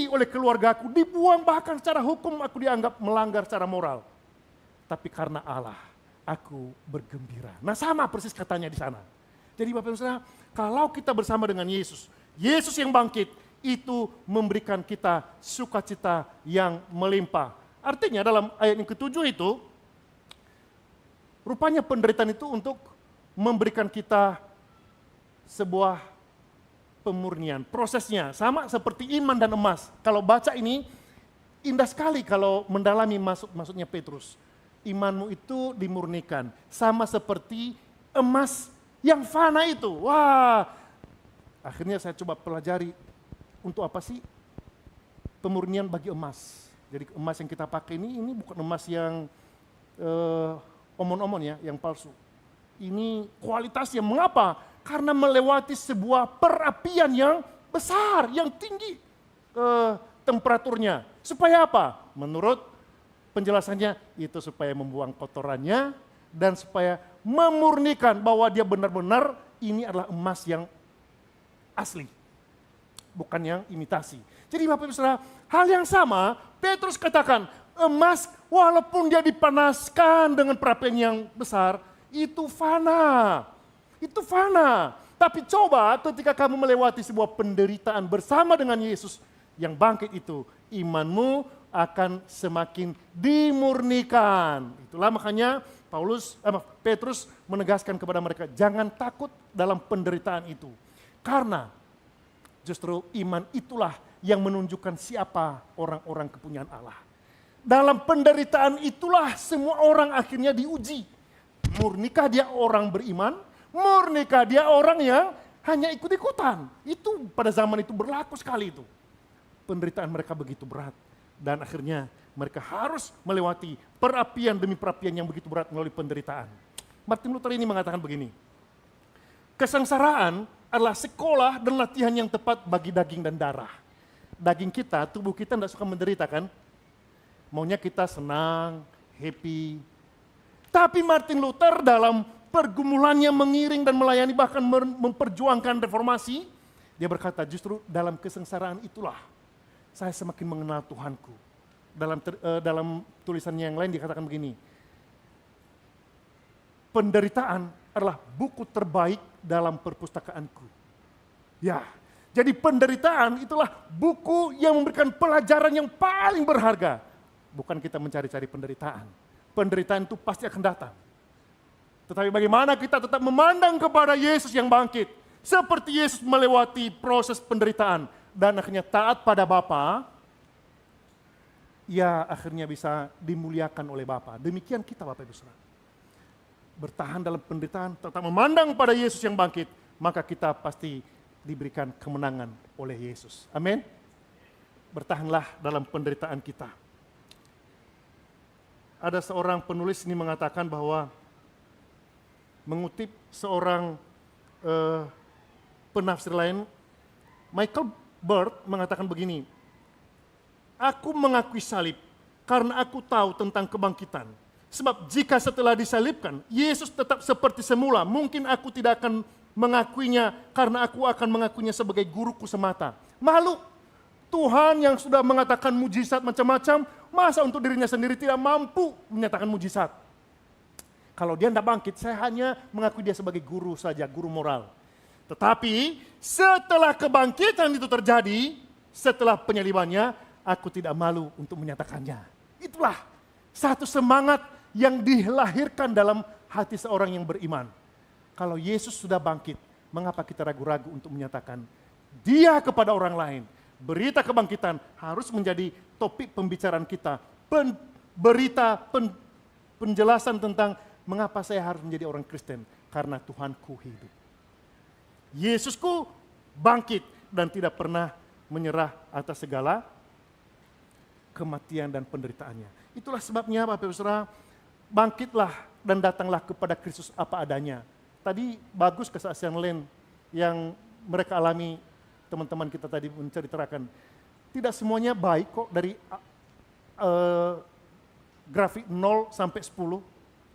S1: oleh keluargaku, dibuang bahkan secara hukum aku dianggap melanggar secara moral. Tapi karena Allah, aku bergembira. Nah sama persis katanya di sana. Jadi Bapak Ibu Saudara, kalau kita bersama dengan Yesus, Yesus yang bangkit, itu memberikan kita sukacita yang melimpah. Artinya dalam ayat yang ketujuh itu, rupanya penderitaan itu untuk memberikan kita sebuah pemurnian, prosesnya sama seperti iman dan emas. Kalau baca ini indah sekali kalau mendalami maksudnya Petrus. Imanmu itu dimurnikan, sama seperti emas yang fana itu. Wah, akhirnya saya coba pelajari untuk apa sih pemurnian bagi emas. Jadi emas yang kita pakai ini bukan emas yang omon-omon ya, yang palsu. Ini kualitasnya, mengapa? Karena melewati sebuah perapian yang besar, yang tinggi temperaturnya. Supaya apa? Menurut penjelasannya itu supaya membuang kotorannya dan supaya memurnikan bahwa dia benar-benar ini adalah emas yang asli, bukan yang imitasi. Jadi Bapak Ibu Saudara, hal yang sama Petrus katakan, emas walaupun dia dipanaskan dengan perapian yang besar, itu fana. Itu fana. Tapi coba ketika kamu melewati sebuah penderitaan bersama dengan Yesus yang bangkit itu, imanmu akan semakin dimurnikan. Itulah makanya Petrus menegaskan kepada mereka, jangan takut dalam penderitaan itu. Karena justru iman itulah yang menunjukkan siapa orang-orang kepunyaan Allah. Dalam penderitaan itulah semua orang akhirnya diuji. Murnikah dia orang beriman? Murnikah dia orang yang hanya ikut-ikutan? Itu pada zaman itu berlaku sekali itu. Penderitaan mereka begitu berat. Dan akhirnya mereka harus melewati perapian demi perapian yang begitu berat melalui penderitaan. Martin Luther ini mengatakan begini, kesengsaraan adalah sekolah dan latihan yang tepat bagi daging dan darah. Daging kita, tubuh kita tidak suka menderita kan? Maunya kita senang, happy. Tapi Martin Luther dalam pergumulannya mengiring dan melayani bahkan memperjuangkan reformasi, dia berkata justru dalam kesengsaraan itulah saya semakin mengenal Tuhanku. Dalam tulisannya yang lain dikatakan begini, penderitaan adalah buku terbaik dalam perpustakaanku. Ya, jadi penderitaan itulah buku yang memberikan pelajaran yang paling berharga. Bukan kita mencari-cari penderitaan, penderitaan itu pasti akan datang. Tetapi bagaimana kita tetap memandang kepada Yesus yang bangkit. Seperti Yesus melewati proses penderitaan dan akhirnya taat pada Bapa, ia akhirnya bisa dimuliakan oleh Bapa. Demikian kita Bapak Ibu Saudara. Bertahan dalam penderitaan, tetap memandang pada Yesus yang bangkit, maka kita pasti diberikan kemenangan oleh Yesus. Amin. Bertahanlah dalam penderitaan kita. Ada seorang penulis ini mengatakan bahwa mengutip seorang penafsir lain, Michael Bird mengatakan begini, "Aku mengakui salib karena aku tahu tentang kebangkitan. Sebab jika setelah disalibkan, Yesus tetap seperti semula, mungkin aku tidak akan mengakuinya karena aku akan mengakuinya sebagai guruku semata. Malu, Tuhan yang sudah mengatakan mujizat macam-macam, masa untuk dirinya sendiri tidak mampu menyatakan mujizat? Kalau dia tidak bangkit, saya hanya mengakui dia sebagai guru saja, guru moral. Tetapi setelah kebangkitan itu terjadi, setelah penyalibannya, aku tidak malu untuk menyatakannya." Itulah satu semangat yang dilahirkan dalam hati seorang yang beriman. Kalau Yesus sudah bangkit, mengapa kita ragu-ragu untuk menyatakan dia kepada orang lain? Berita kebangkitan harus menjadi topik pembicaraan kita. Penjelasan tentang mengapa saya harus menjadi orang Kristen. Karena Tuhanku hidup. Yesusku bangkit dan tidak pernah menyerah atas segala kematian dan penderitaannya. Itulah sebabnya Bapak Ibu Saudara, bangkitlah dan datanglah kepada Kristus apa adanya. Tadi bagus kesaksian Len yang mereka alami, teman-teman kita tadi menceritakan. Tidak semuanya baik kok dari grafik 0 sampai 10.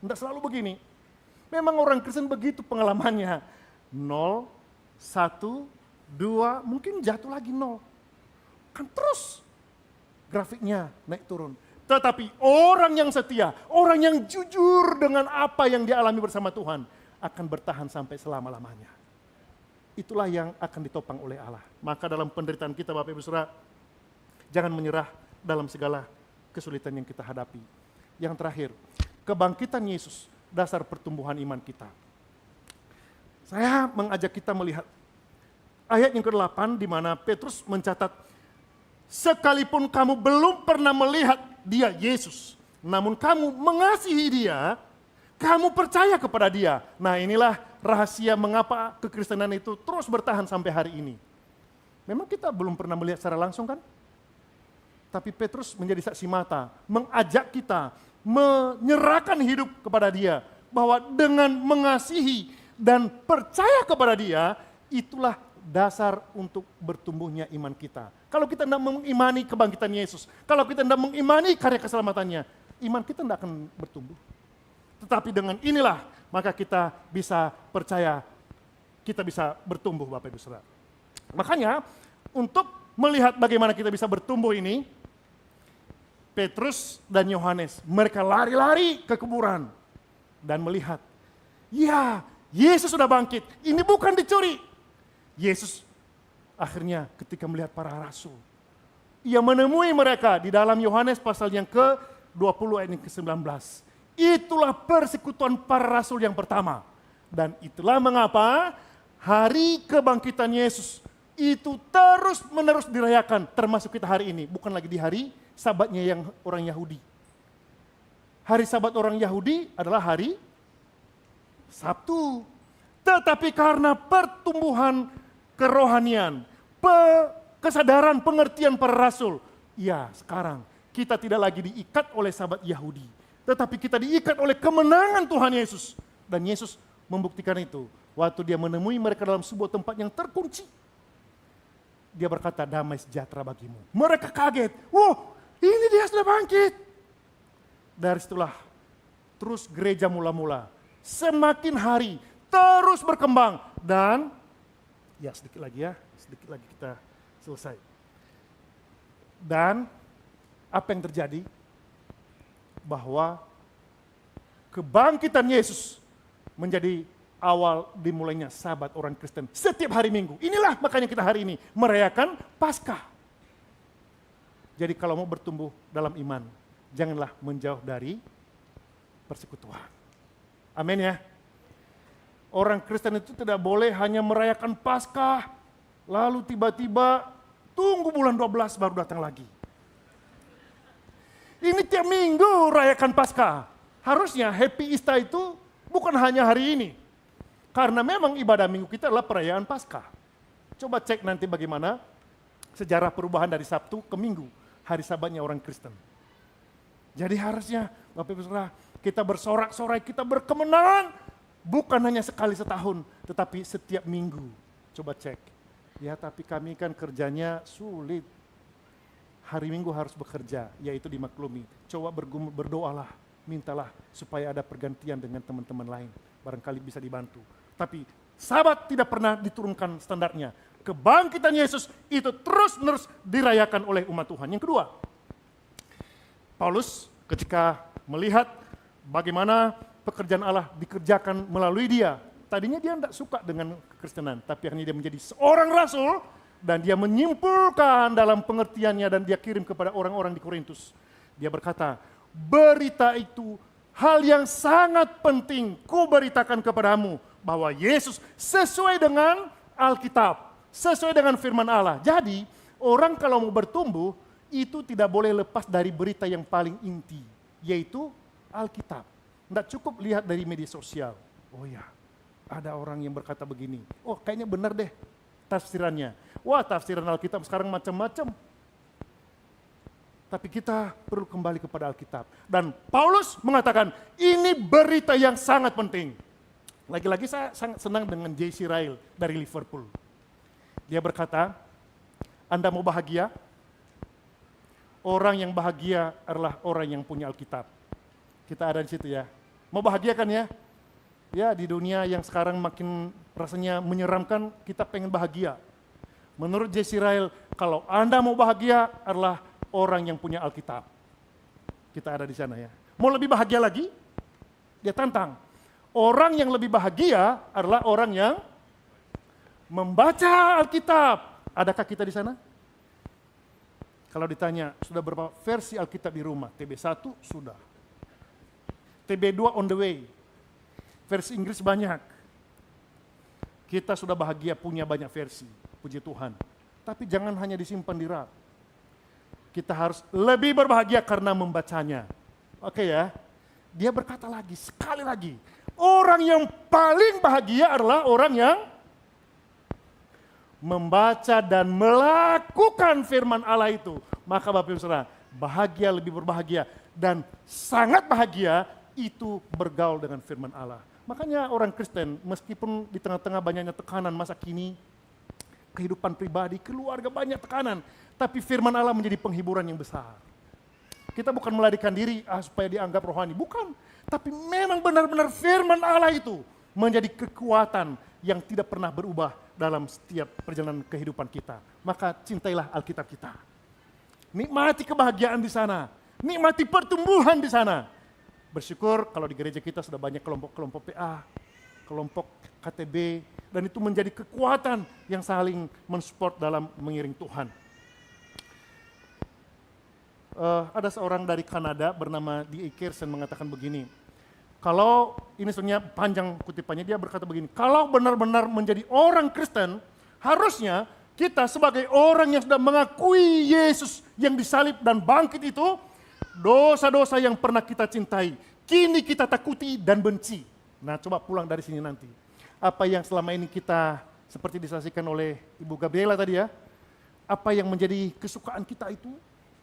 S1: Tidak selalu begini. Memang orang Kristen begitu pengalamannya. 0, 1, 2, mungkin jatuh lagi 0. Kan terus grafiknya naik turun. Tetapi orang yang setia, orang yang jujur dengan apa yang dia alami bersama Tuhan, akan bertahan sampai selama-lamanya. Itulah yang akan ditopang oleh Allah. Maka dalam penderitaan kita Bapak Ibu Saudara, jangan menyerah dalam segala kesulitan yang kita hadapi. Yang terakhir, kebangkitan Yesus, dasar pertumbuhan iman kita. Saya mengajak kita melihat ayat yang ke-8 di mana Petrus mencatat, "Sekalipun kamu belum pernah melihat dia Yesus, namun kamu mengasihi dia, kamu percaya kepada dia." Nah, inilah rahasia mengapa kekristenan itu terus bertahan sampai hari ini. Memang kita belum pernah melihat secara langsung kan? Tapi Petrus menjadi saksi mata, mengajak kita menyerahkan hidup kepada dia. Bahwa dengan mengasihi dan percaya kepada dia, itulah dasar untuk bertumbuhnya iman kita. Kalau kita tidak mengimani kebangkitan Yesus, kalau kita tidak mengimani karya keselamatannya, iman kita tidak akan bertumbuh. Tetapi dengan inilah maka kita bisa percaya, kita bisa bertumbuh Bapak Ibu Saudara. Makanya untuk melihat bagaimana kita bisa bertumbuh ini, Petrus dan Yohanes, mereka lari-lari ke kuburan dan melihat, ya Yesus sudah bangkit, ini bukan dicuri. Yesus akhirnya ketika melihat para rasul, ia menemui mereka di dalam Yohanes pasal yang ke-20 ayat yang ke-19. Itulah persekutuan para rasul yang pertama. Dan itulah mengapa hari kebangkitan Yesus itu terus menerus dirayakan, termasuk kita hari ini. Bukan lagi di hari sabatnya yang orang Yahudi. Hari sabat orang Yahudi adalah hari Sabtu. Tetapi karena pertumbuhan kerohanian, kesadaran pengertian para rasul, ya sekarang kita tidak lagi diikat oleh sabat Yahudi. Tetapi kita diikat oleh kemenangan Tuhan Yesus. Dan Yesus membuktikan itu. Waktu dia menemui mereka dalam sebuah tempat yang terkunci. Dia berkata, "Damai sejahtera bagimu." Mereka kaget. Wow, ini dia sudah bangkit. Dari situlah terus gereja mula-mula. Semakin hari terus berkembang. Dan ya sedikit lagi kita selesai. Dan apa yang terjadi? Bahwa kebangkitan Yesus menjadi awal dimulainya sabat orang Kristen setiap hari Minggu. Inilah makanya kita hari ini merayakan Paskah. Jadi kalau mau bertumbuh dalam iman, janganlah menjauh dari persekutuan. Amin ya. Orang Kristen itu tidak boleh hanya merayakan Paskah, lalu tiba-tiba tunggu bulan 12 baru datang lagi. Ini tiap minggu rayakan Paskah. Harusnya Happy Easter itu bukan hanya hari ini. Karena memang ibadah minggu kita adalah perayaan Paskah. Coba cek nanti bagaimana sejarah perubahan dari Sabtu ke Minggu, hari Sabatnya orang Kristen. Jadi harusnya Bapak Ibu Saudara, kita bersorak-sorai, kita berkemenangan, bukan hanya sekali setahun, tetapi setiap minggu. Coba cek. Ya tapi kami kan kerjanya sulit. Hari Minggu harus bekerja, yaitu dimaklumi. Coba berdoalah, mintalah supaya ada pergantian dengan teman-teman lain. Barangkali bisa dibantu. Tapi Sabat tidak pernah diturunkan standarnya. Kebangkitan Yesus itu terus-menerus dirayakan oleh umat Tuhan. Yang kedua, Paulus ketika melihat bagaimana pekerjaan Allah dikerjakan melalui dia. Tadinya dia tidak suka dengan kekristenan, tapi akhirnya dia menjadi seorang rasul dan dia menyimpulkan dalam pengertiannya dan dia kirim kepada orang-orang di Korintus. Dia berkata, berita itu hal yang sangat penting ku beritakan kepadamu bahwa Yesus sesuai dengan Alkitab, sesuai dengan firman Allah. Jadi orang kalau mau bertumbuh itu tidak boleh lepas dari berita yang paling inti, yaitu Alkitab. Tidak cukup lihat dari media sosial. Oh ya, ada orang yang berkata begini. Oh kayaknya benar deh tafsirannya. Wah tafsiran Alkitab sekarang macam-macam. Tapi kita perlu kembali kepada Alkitab. Dan Paulus mengatakan ini berita yang sangat penting. Lagi-lagi saya sangat senang dengan J.C. Ryle dari Liverpool. Dia berkata, Anda mau bahagia? Orang yang bahagia adalah orang yang punya Alkitab. Kita ada di situ ya. Mau bahagia kan ya? Ya di dunia yang sekarang makin rasanya menyeramkan, kita pengen bahagia. Menurut J.C. Ryle, kalau Anda mau bahagia adalah orang yang punya Alkitab. Kita ada di sana ya. Mau lebih bahagia lagi? Dia tantang. Orang yang lebih bahagia adalah orang yang membaca Alkitab. Adakah kita di sana? Kalau ditanya, sudah berapa versi Alkitab di rumah? TB1 sudah. TB2 on the way. Versi Inggris banyak. Kita sudah bahagia punya banyak versi. Puji Tuhan. Tapi jangan hanya disimpan di rak. Kita harus lebih berbahagia karena membacanya. Oke ya. Dia berkata lagi, sekali lagi. Orang yang paling bahagia adalah orang yang membaca dan melakukan firman Allah itu. Maka Bapak Ibu Saudara, bahagia lebih berbahagia. Dan sangat bahagia itu bergaul dengan firman Allah. Makanya orang Kristen meskipun di tengah-tengah banyaknya tekanan masa kini, kehidupan pribadi, keluarga banyak tekanan, tapi firman Allah menjadi penghiburan yang besar. Kita bukan melarikan diri supaya dianggap rohani, bukan. Tapi memang benar-benar firman Allah itu menjadi kekuatan yang tidak pernah berubah dalam setiap perjalanan kehidupan kita. Maka cintailah Alkitab kita. Nikmati kebahagiaan di sana, nikmati pertumbuhan di sana. Bersyukur kalau di gereja kita sudah banyak kelompok-kelompok PA, kelompok KTB, dan itu menjadi kekuatan yang saling mensupport dalam mengiring Tuhan. Ada seorang dari Kanada bernama D.A. Carson mengatakan begini, kalau ini sebenarnya panjang kutipannya, dia berkata begini, kalau benar-benar menjadi orang Kristen, harusnya kita sebagai orang yang sudah mengakui Yesus yang disalib dan bangkit itu, dosa-dosa yang pernah kita cintai, kini kita takuti dan benci. Nah coba pulang dari sini nanti. Apa yang selama ini kita seperti disaksikan oleh Ibu Gabriela tadi ya, apa yang menjadi kesukaan kita itu,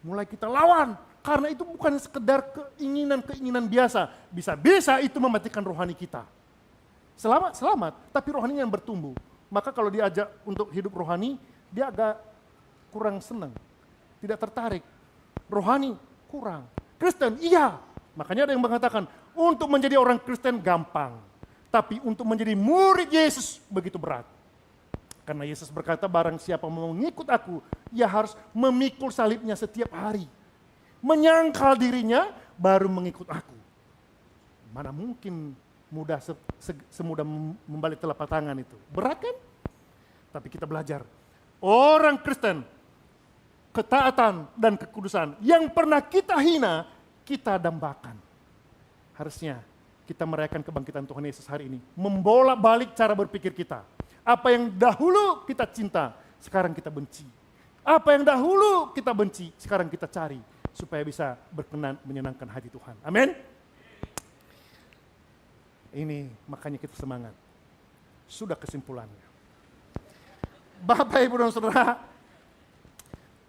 S1: mulai kita lawan. Karena itu bukan sekedar keinginan-keinginan biasa. Bisa-bisa itu mematikan rohani kita. Selamat, tapi rohaninya yang bertumbuh. Maka kalau diajak untuk hidup rohani, dia agak kurang senang. Tidak tertarik. Rohani kurang. Kristen, iya. Makanya ada yang mengatakan, untuk menjadi orang Kristen gampang. Tapi untuk menjadi murid Yesus begitu berat. Karena Yesus berkata, barang siapa mau mengikut aku, ia harus memikul salibnya setiap hari. Menyangkal dirinya, baru mengikut aku. Mana mungkin mudah semudah membalik telapak tangan itu. Berat kan? Tapi kita belajar. Orang Kristen, ketaatan dan kekudusan yang pernah kita hina, kita dambakan. Harusnya kita merayakan kebangkitan Tuhan Yesus hari ini. Membolak balik cara berpikir kita. Apa yang dahulu kita cinta, sekarang kita benci. Apa yang dahulu kita benci, sekarang kita cari. Supaya bisa berkenan menyenangkan hati Tuhan. Amin. Ini makanya kita semangat. Sudah kesimpulannya. Bapak, Ibu, dan Saudara,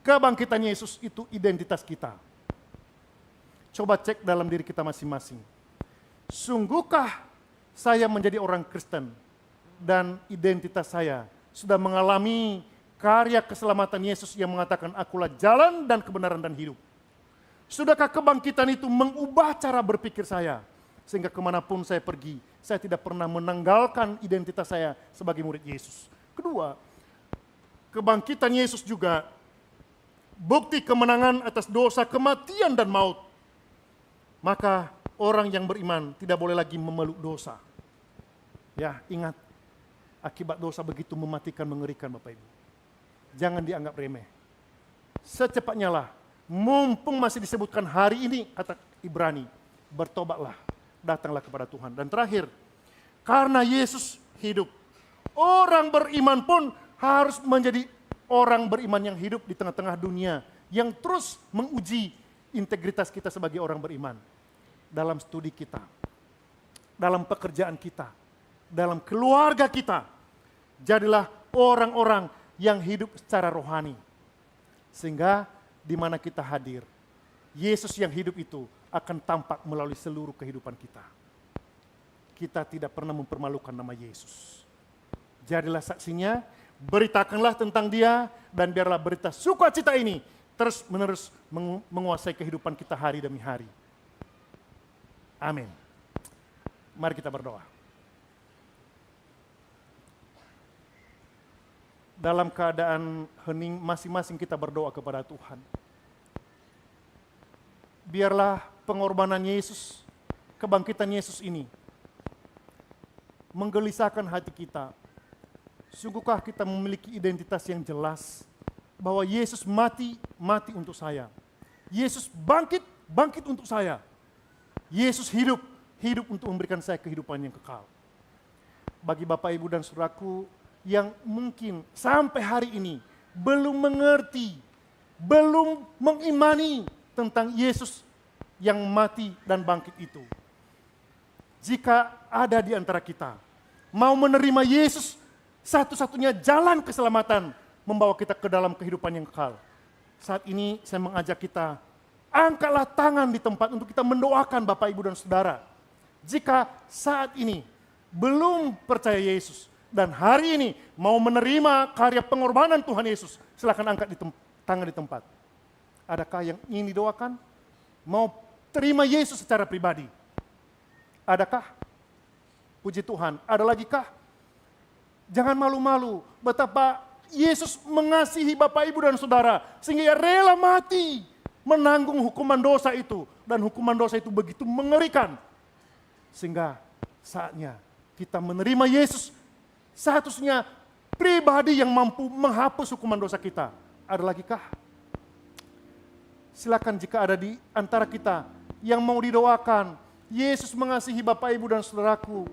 S1: kebangkitan Yesus itu identitas kita. Coba cek dalam diri kita masing-masing. Sungguhkah saya menjadi orang Kristen dan identitas saya sudah mengalami karya keselamatan Yesus yang mengatakan akulah jalan dan kebenaran dan hidup? Sudahkah kebangkitan itu mengubah cara berpikir saya? Sehingga kemanapun saya pergi, saya tidak pernah menanggalkan identitas saya sebagai murid Yesus. Kedua, kebangkitan Yesus juga bukti kemenangan atas dosa, kematian, dan maut. Maka orang yang beriman tidak boleh lagi memeluk dosa. Ya, ingat, akibat dosa begitu mematikan, mengerikan Bapak Ibu. Jangan dianggap remeh. Secepatnya lah, mumpung masih disebutkan hari ini, kata Ibrani, bertobatlah, datanglah kepada Tuhan. Dan terakhir, karena Yesus hidup, orang beriman pun harus menjadi orang beriman yang hidup di tengah-tengah dunia, yang terus menguji integritas kita sebagai orang beriman. Dalam studi kita, dalam pekerjaan kita, dalam keluarga kita, jadilah orang-orang yang hidup secara rohani. Sehingga di mana kita hadir, Yesus yang hidup itu akan tampak melalui seluruh kehidupan kita. Kita tidak pernah mempermalukan nama Yesus. Jadilah saksinya, beritakanlah tentang Dia, dan biarlah berita sukacita ini terus menerus menguasai kehidupan kita hari demi hari. Amin. Mari kita berdoa. Dalam keadaan hening, masing-masing kita berdoa kepada Tuhan. Biarlah pengorbanan Yesus, kebangkitan Yesus ini menggelisahkan hati kita. Sungguhkah kita memiliki identitas yang jelas bahwa Yesus mati untuk saya. Yesus bangkit untuk saya. Yesus hidup untuk memberikan saya kehidupan yang kekal. Bagi Bapak, Ibu, dan Saudaraku yang mungkin sampai hari ini belum mengerti, belum mengimani tentang Yesus yang mati dan bangkit itu. Jika ada di antara kita mau menerima Yesus, satu-satunya jalan keselamatan membawa kita ke dalam kehidupan yang kekal. Saat ini saya mengajak kita, angkatlah tangan di tempat untuk kita mendoakan Bapak, Ibu, dan Saudara. Jika saat ini belum percaya Yesus dan hari ini mau menerima karya pengorbanan Tuhan Yesus, silakan angkat tangan di tempat. Adakah yang ingin didoakan? Mau terima Yesus secara pribadi? Adakah? Puji Tuhan. Ada lagi kah? Jangan malu-malu. Betapa Yesus mengasihi Bapak, Ibu, dan Saudara sehingga Ia rela mati menanggung hukuman dosa itu, dan hukuman dosa itu begitu mengerikan sehingga saatnya kita menerima Yesus, satu-satunya pribadi yang mampu menghapus hukuman dosa kita. Ada lagi kah? Silakan jika ada di antara kita yang mau didoakan. Yesus mengasihi Bapak, Ibu, dan Saudaraku.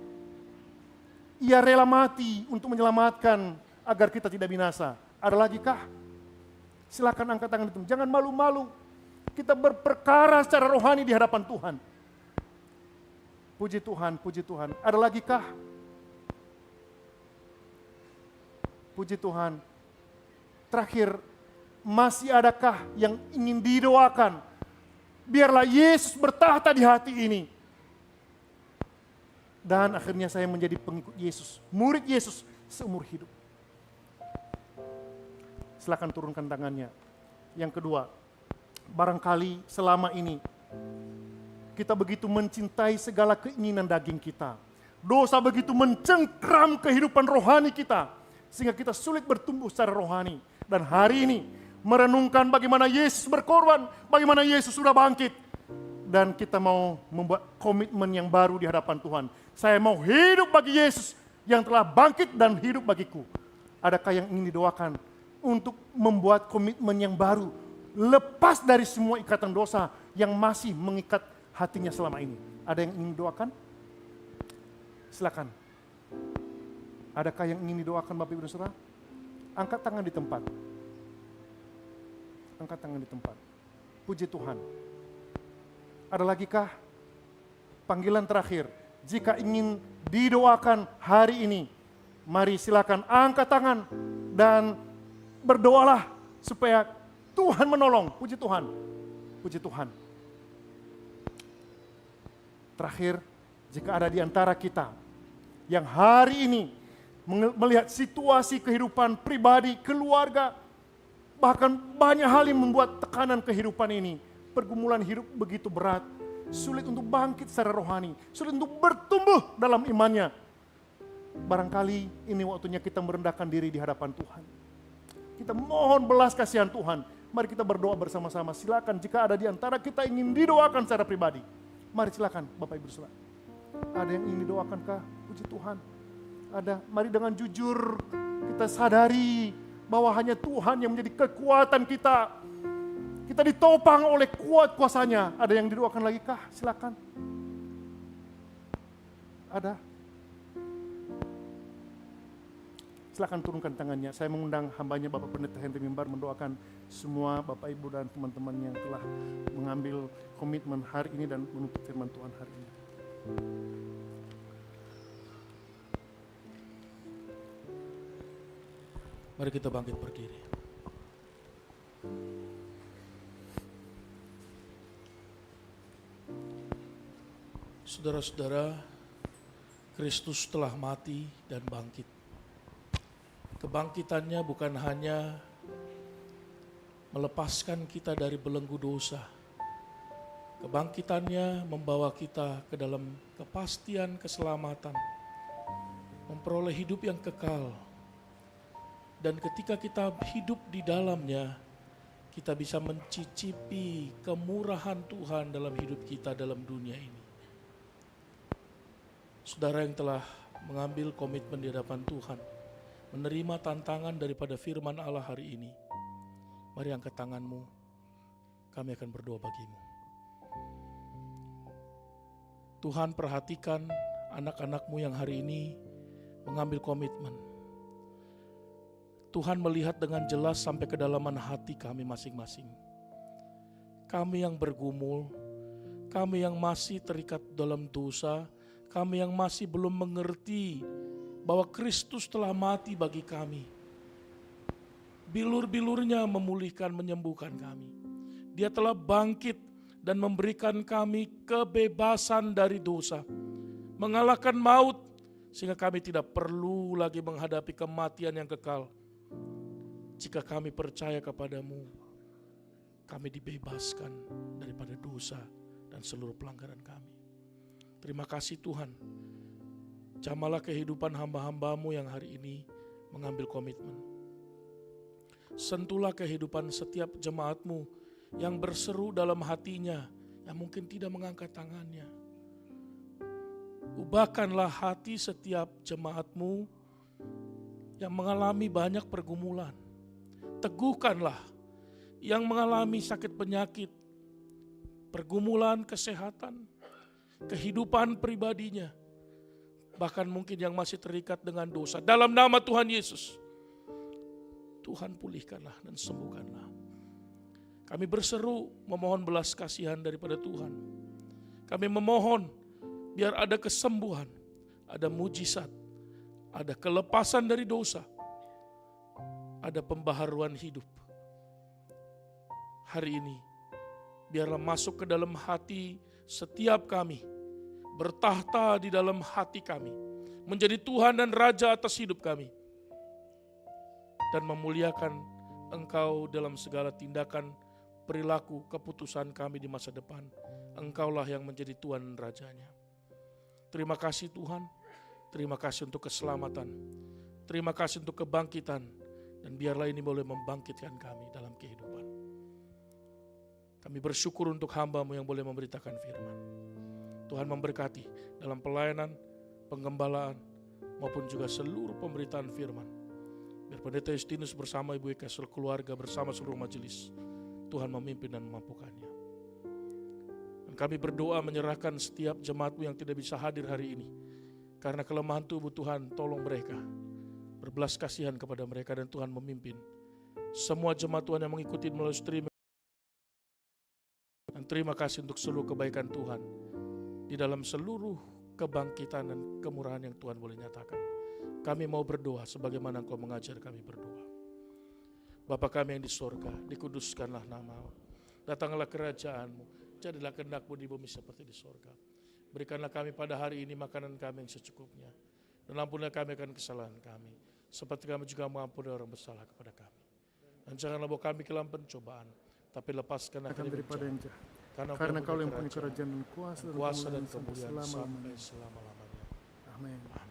S1: Ia rela mati untuk menyelamatkan agar kita tidak binasa. Ada lagi kah? Silakan angkat tangan itu. Jangan malu-malu. Kita berperkara secara rohani di hadapan Tuhan. Puji Tuhan, puji Tuhan. Ada lagi kah? Puji Tuhan. Terakhir, masih adakah yang ingin didoakan? Biarlah Yesus bertahta di hati ini. Dan akhirnya saya menjadi pengikut Yesus, murid Yesus seumur hidup. Silakan turunkan tangannya. Yang kedua, barangkali selama ini kita begitu mencintai segala keinginan daging kita. Dosa begitu mencengkram kehidupan rohani kita, sehingga kita sulit bertumbuh secara rohani. Dan hari ini merenungkan bagaimana Yesus berkorban, bagaimana Yesus sudah bangkit. Dan kita mau membuat komitmen yang baru di hadapan Tuhan. Saya mau hidup bagi Yesus yang telah bangkit dan hidup bagiku. Adakah yang ingin didoakan untuk membuat komitmen yang baru, lepas dari semua ikatan dosa yang masih mengikat hatinya selama ini? Ada yang ingin doakan? Silakan. Adakah yang ingin didoakan Bapak Ibu dan Saudara? Angkat tangan di tempat. Angkat tangan di tempat. Puji Tuhan. Ada lagi kah? Panggilan terakhir. Jika ingin didoakan hari ini, mari silakan angkat tangan dan berdoalah supaya Tuhan menolong. Puji Tuhan. Puji Tuhan. Terakhir, jika ada di antara kita yang hari ini melihat situasi kehidupan pribadi, keluarga, bahkan banyak hal yang membuat tekanan kehidupan ini, pergumulan hidup begitu berat, sulit untuk bangkit secara rohani, sulit untuk bertumbuh dalam imannya. Barangkali ini waktunya kita merendahkan diri di hadapan Tuhan. Kita mohon belas kasihan Tuhan. Mari kita berdoa bersama-sama. Silakan jika ada di antara kita ingin didoakan secara pribadi. Mari silakan Bapak Ibu Saudara. Ada yang ingin didoakankah? Puji Tuhan. Ada. Mari dengan jujur kita sadari bahwa hanya Tuhan yang menjadi kekuatan kita. Kita ditopang oleh kuat kuasanya. Ada yang didoakan lagi kah? Silakan. Ada. Silakan turunkan tangannya. Saya mengundang hambanya Bapak Pendeta Henry Mimbar mendoakan semua Bapak Ibu dan teman-teman yang telah mengambil komitmen hari ini dan menuntut firman Tuhan hari ini.
S2: Mari kita bangkit berdiri. Saudara-saudara, Kristus telah mati dan bangkit. Kebangkitannya bukan hanya melepaskan kita dari belenggu dosa. Kebangkitannya membawa kita ke dalam kepastian keselamatan, memperoleh hidup yang kekal. Dan ketika kita hidup di dalamnya, kita bisa mencicipi kemurahan Tuhan dalam hidup kita dalam dunia ini. Saudara yang telah mengambil komitmen di hadapan Tuhan, menerima tantangan daripada firman Allah hari ini, mari angkat tanganmu, kami akan berdoa bagimu. Tuhan, perhatikan anak-anakmu yang hari ini mengambil komitmen. Tuhan melihat dengan jelas sampai kedalaman hati kami masing-masing. Kami yang bergumul, kami yang masih terikat dalam dosa, kami yang masih belum mengerti bahwa Kristus telah mati bagi kami. Bilur-bilurnya memulihkan, menyembuhkan kami. Dia telah bangkit dan memberikan kami kebebasan dari dosa, mengalahkan maut, sehingga kami tidak perlu lagi menghadapi kematian yang kekal. Jika kami percaya kepadamu, kami dibebaskan daripada dosa dan seluruh pelanggaran kami. Terima kasih Tuhan. Jamalah kehidupan hamba-hambamu yang hari ini mengambil komitmen. Sentuhlah kehidupan setiap jemaatmu yang berseru dalam hatinya, yang mungkin tidak mengangkat tangannya. Ubahkanlah hati setiap jemaatmu yang mengalami banyak pergumulan. Teguhkanlah yang mengalami sakit penyakit, pergumulan kesehatan, kehidupan pribadinya, bahkan mungkin yang masih terikat dengan dosa. Dalam nama Tuhan Yesus, Tuhan pulihkanlah dan sembuhkanlah. Kami berseru memohon belas kasihan daripada Tuhan. Kami memohon biar ada kesembuhan, ada mujizat, ada kelepasan dari dosa, ada pembaharuan hidup. Hari ini biarlah masuk ke dalam hati setiap kami, bertahta di dalam hati kami, menjadi Tuhan dan Raja atas hidup kami, dan memuliakan Engkau dalam segala tindakan, perilaku, keputusan kami di masa depan. Engkaulah yang menjadi Tuhan dan Rajanya. Terima kasih Tuhan, terima kasih untuk keselamatan, terima kasih untuk kebangkitan, dan biarlah ini boleh membangkitkan kami dalam kehidupan. Kami bersyukur untuk hamba-Mu yang boleh memberitakan firman. Tuhan memberkati dalam pelayanan, penggembalaan, maupun juga seluruh pemberitaan firman. Biar Pendeta Justinus bersama Ibu Eka, seluruh keluarga, bersama seluruh majelis, Tuhan memimpin dan memampukannya. kami berdoa menyerahkan setiap jemaat-Mu yang tidak bisa hadir hari ini. Karena kelemahan tubuh Tuhan, tolong mereka. Berbelas kasihan kepada mereka dan Tuhan memimpin. Semua jemaat Tuhan yang mengikuti melalui streaming. Dan terima kasih untuk seluruh kebaikan Tuhan. Di dalam seluruh kebangkitan dan kemurahan yang Tuhan boleh nyatakan. Kami mau berdoa sebagaimana Engkau mengajar kami berdoa. Bapa kami yang di sorga, dikuduskanlah nama-Mu. Datanglah kerajaan-Mu, jadilah kehendak-Mu di bumi seperti di sorga. Berikanlah kami pada hari ini makanan kami yang secukupnya. Dan ampunilah kami akan kesalahan kami, seperti kami juga mengampuni orang bersalah kepada kami. Dan janganlah bawa kami ke dalam pencobaan, tapi lepaskanlah kami
S1: daripada yang jahat.
S2: Karena
S1: Kau yang punya kerajaan dan kuasa
S2: dan kemuliaan sampai selama-lamanya.
S1: Amin.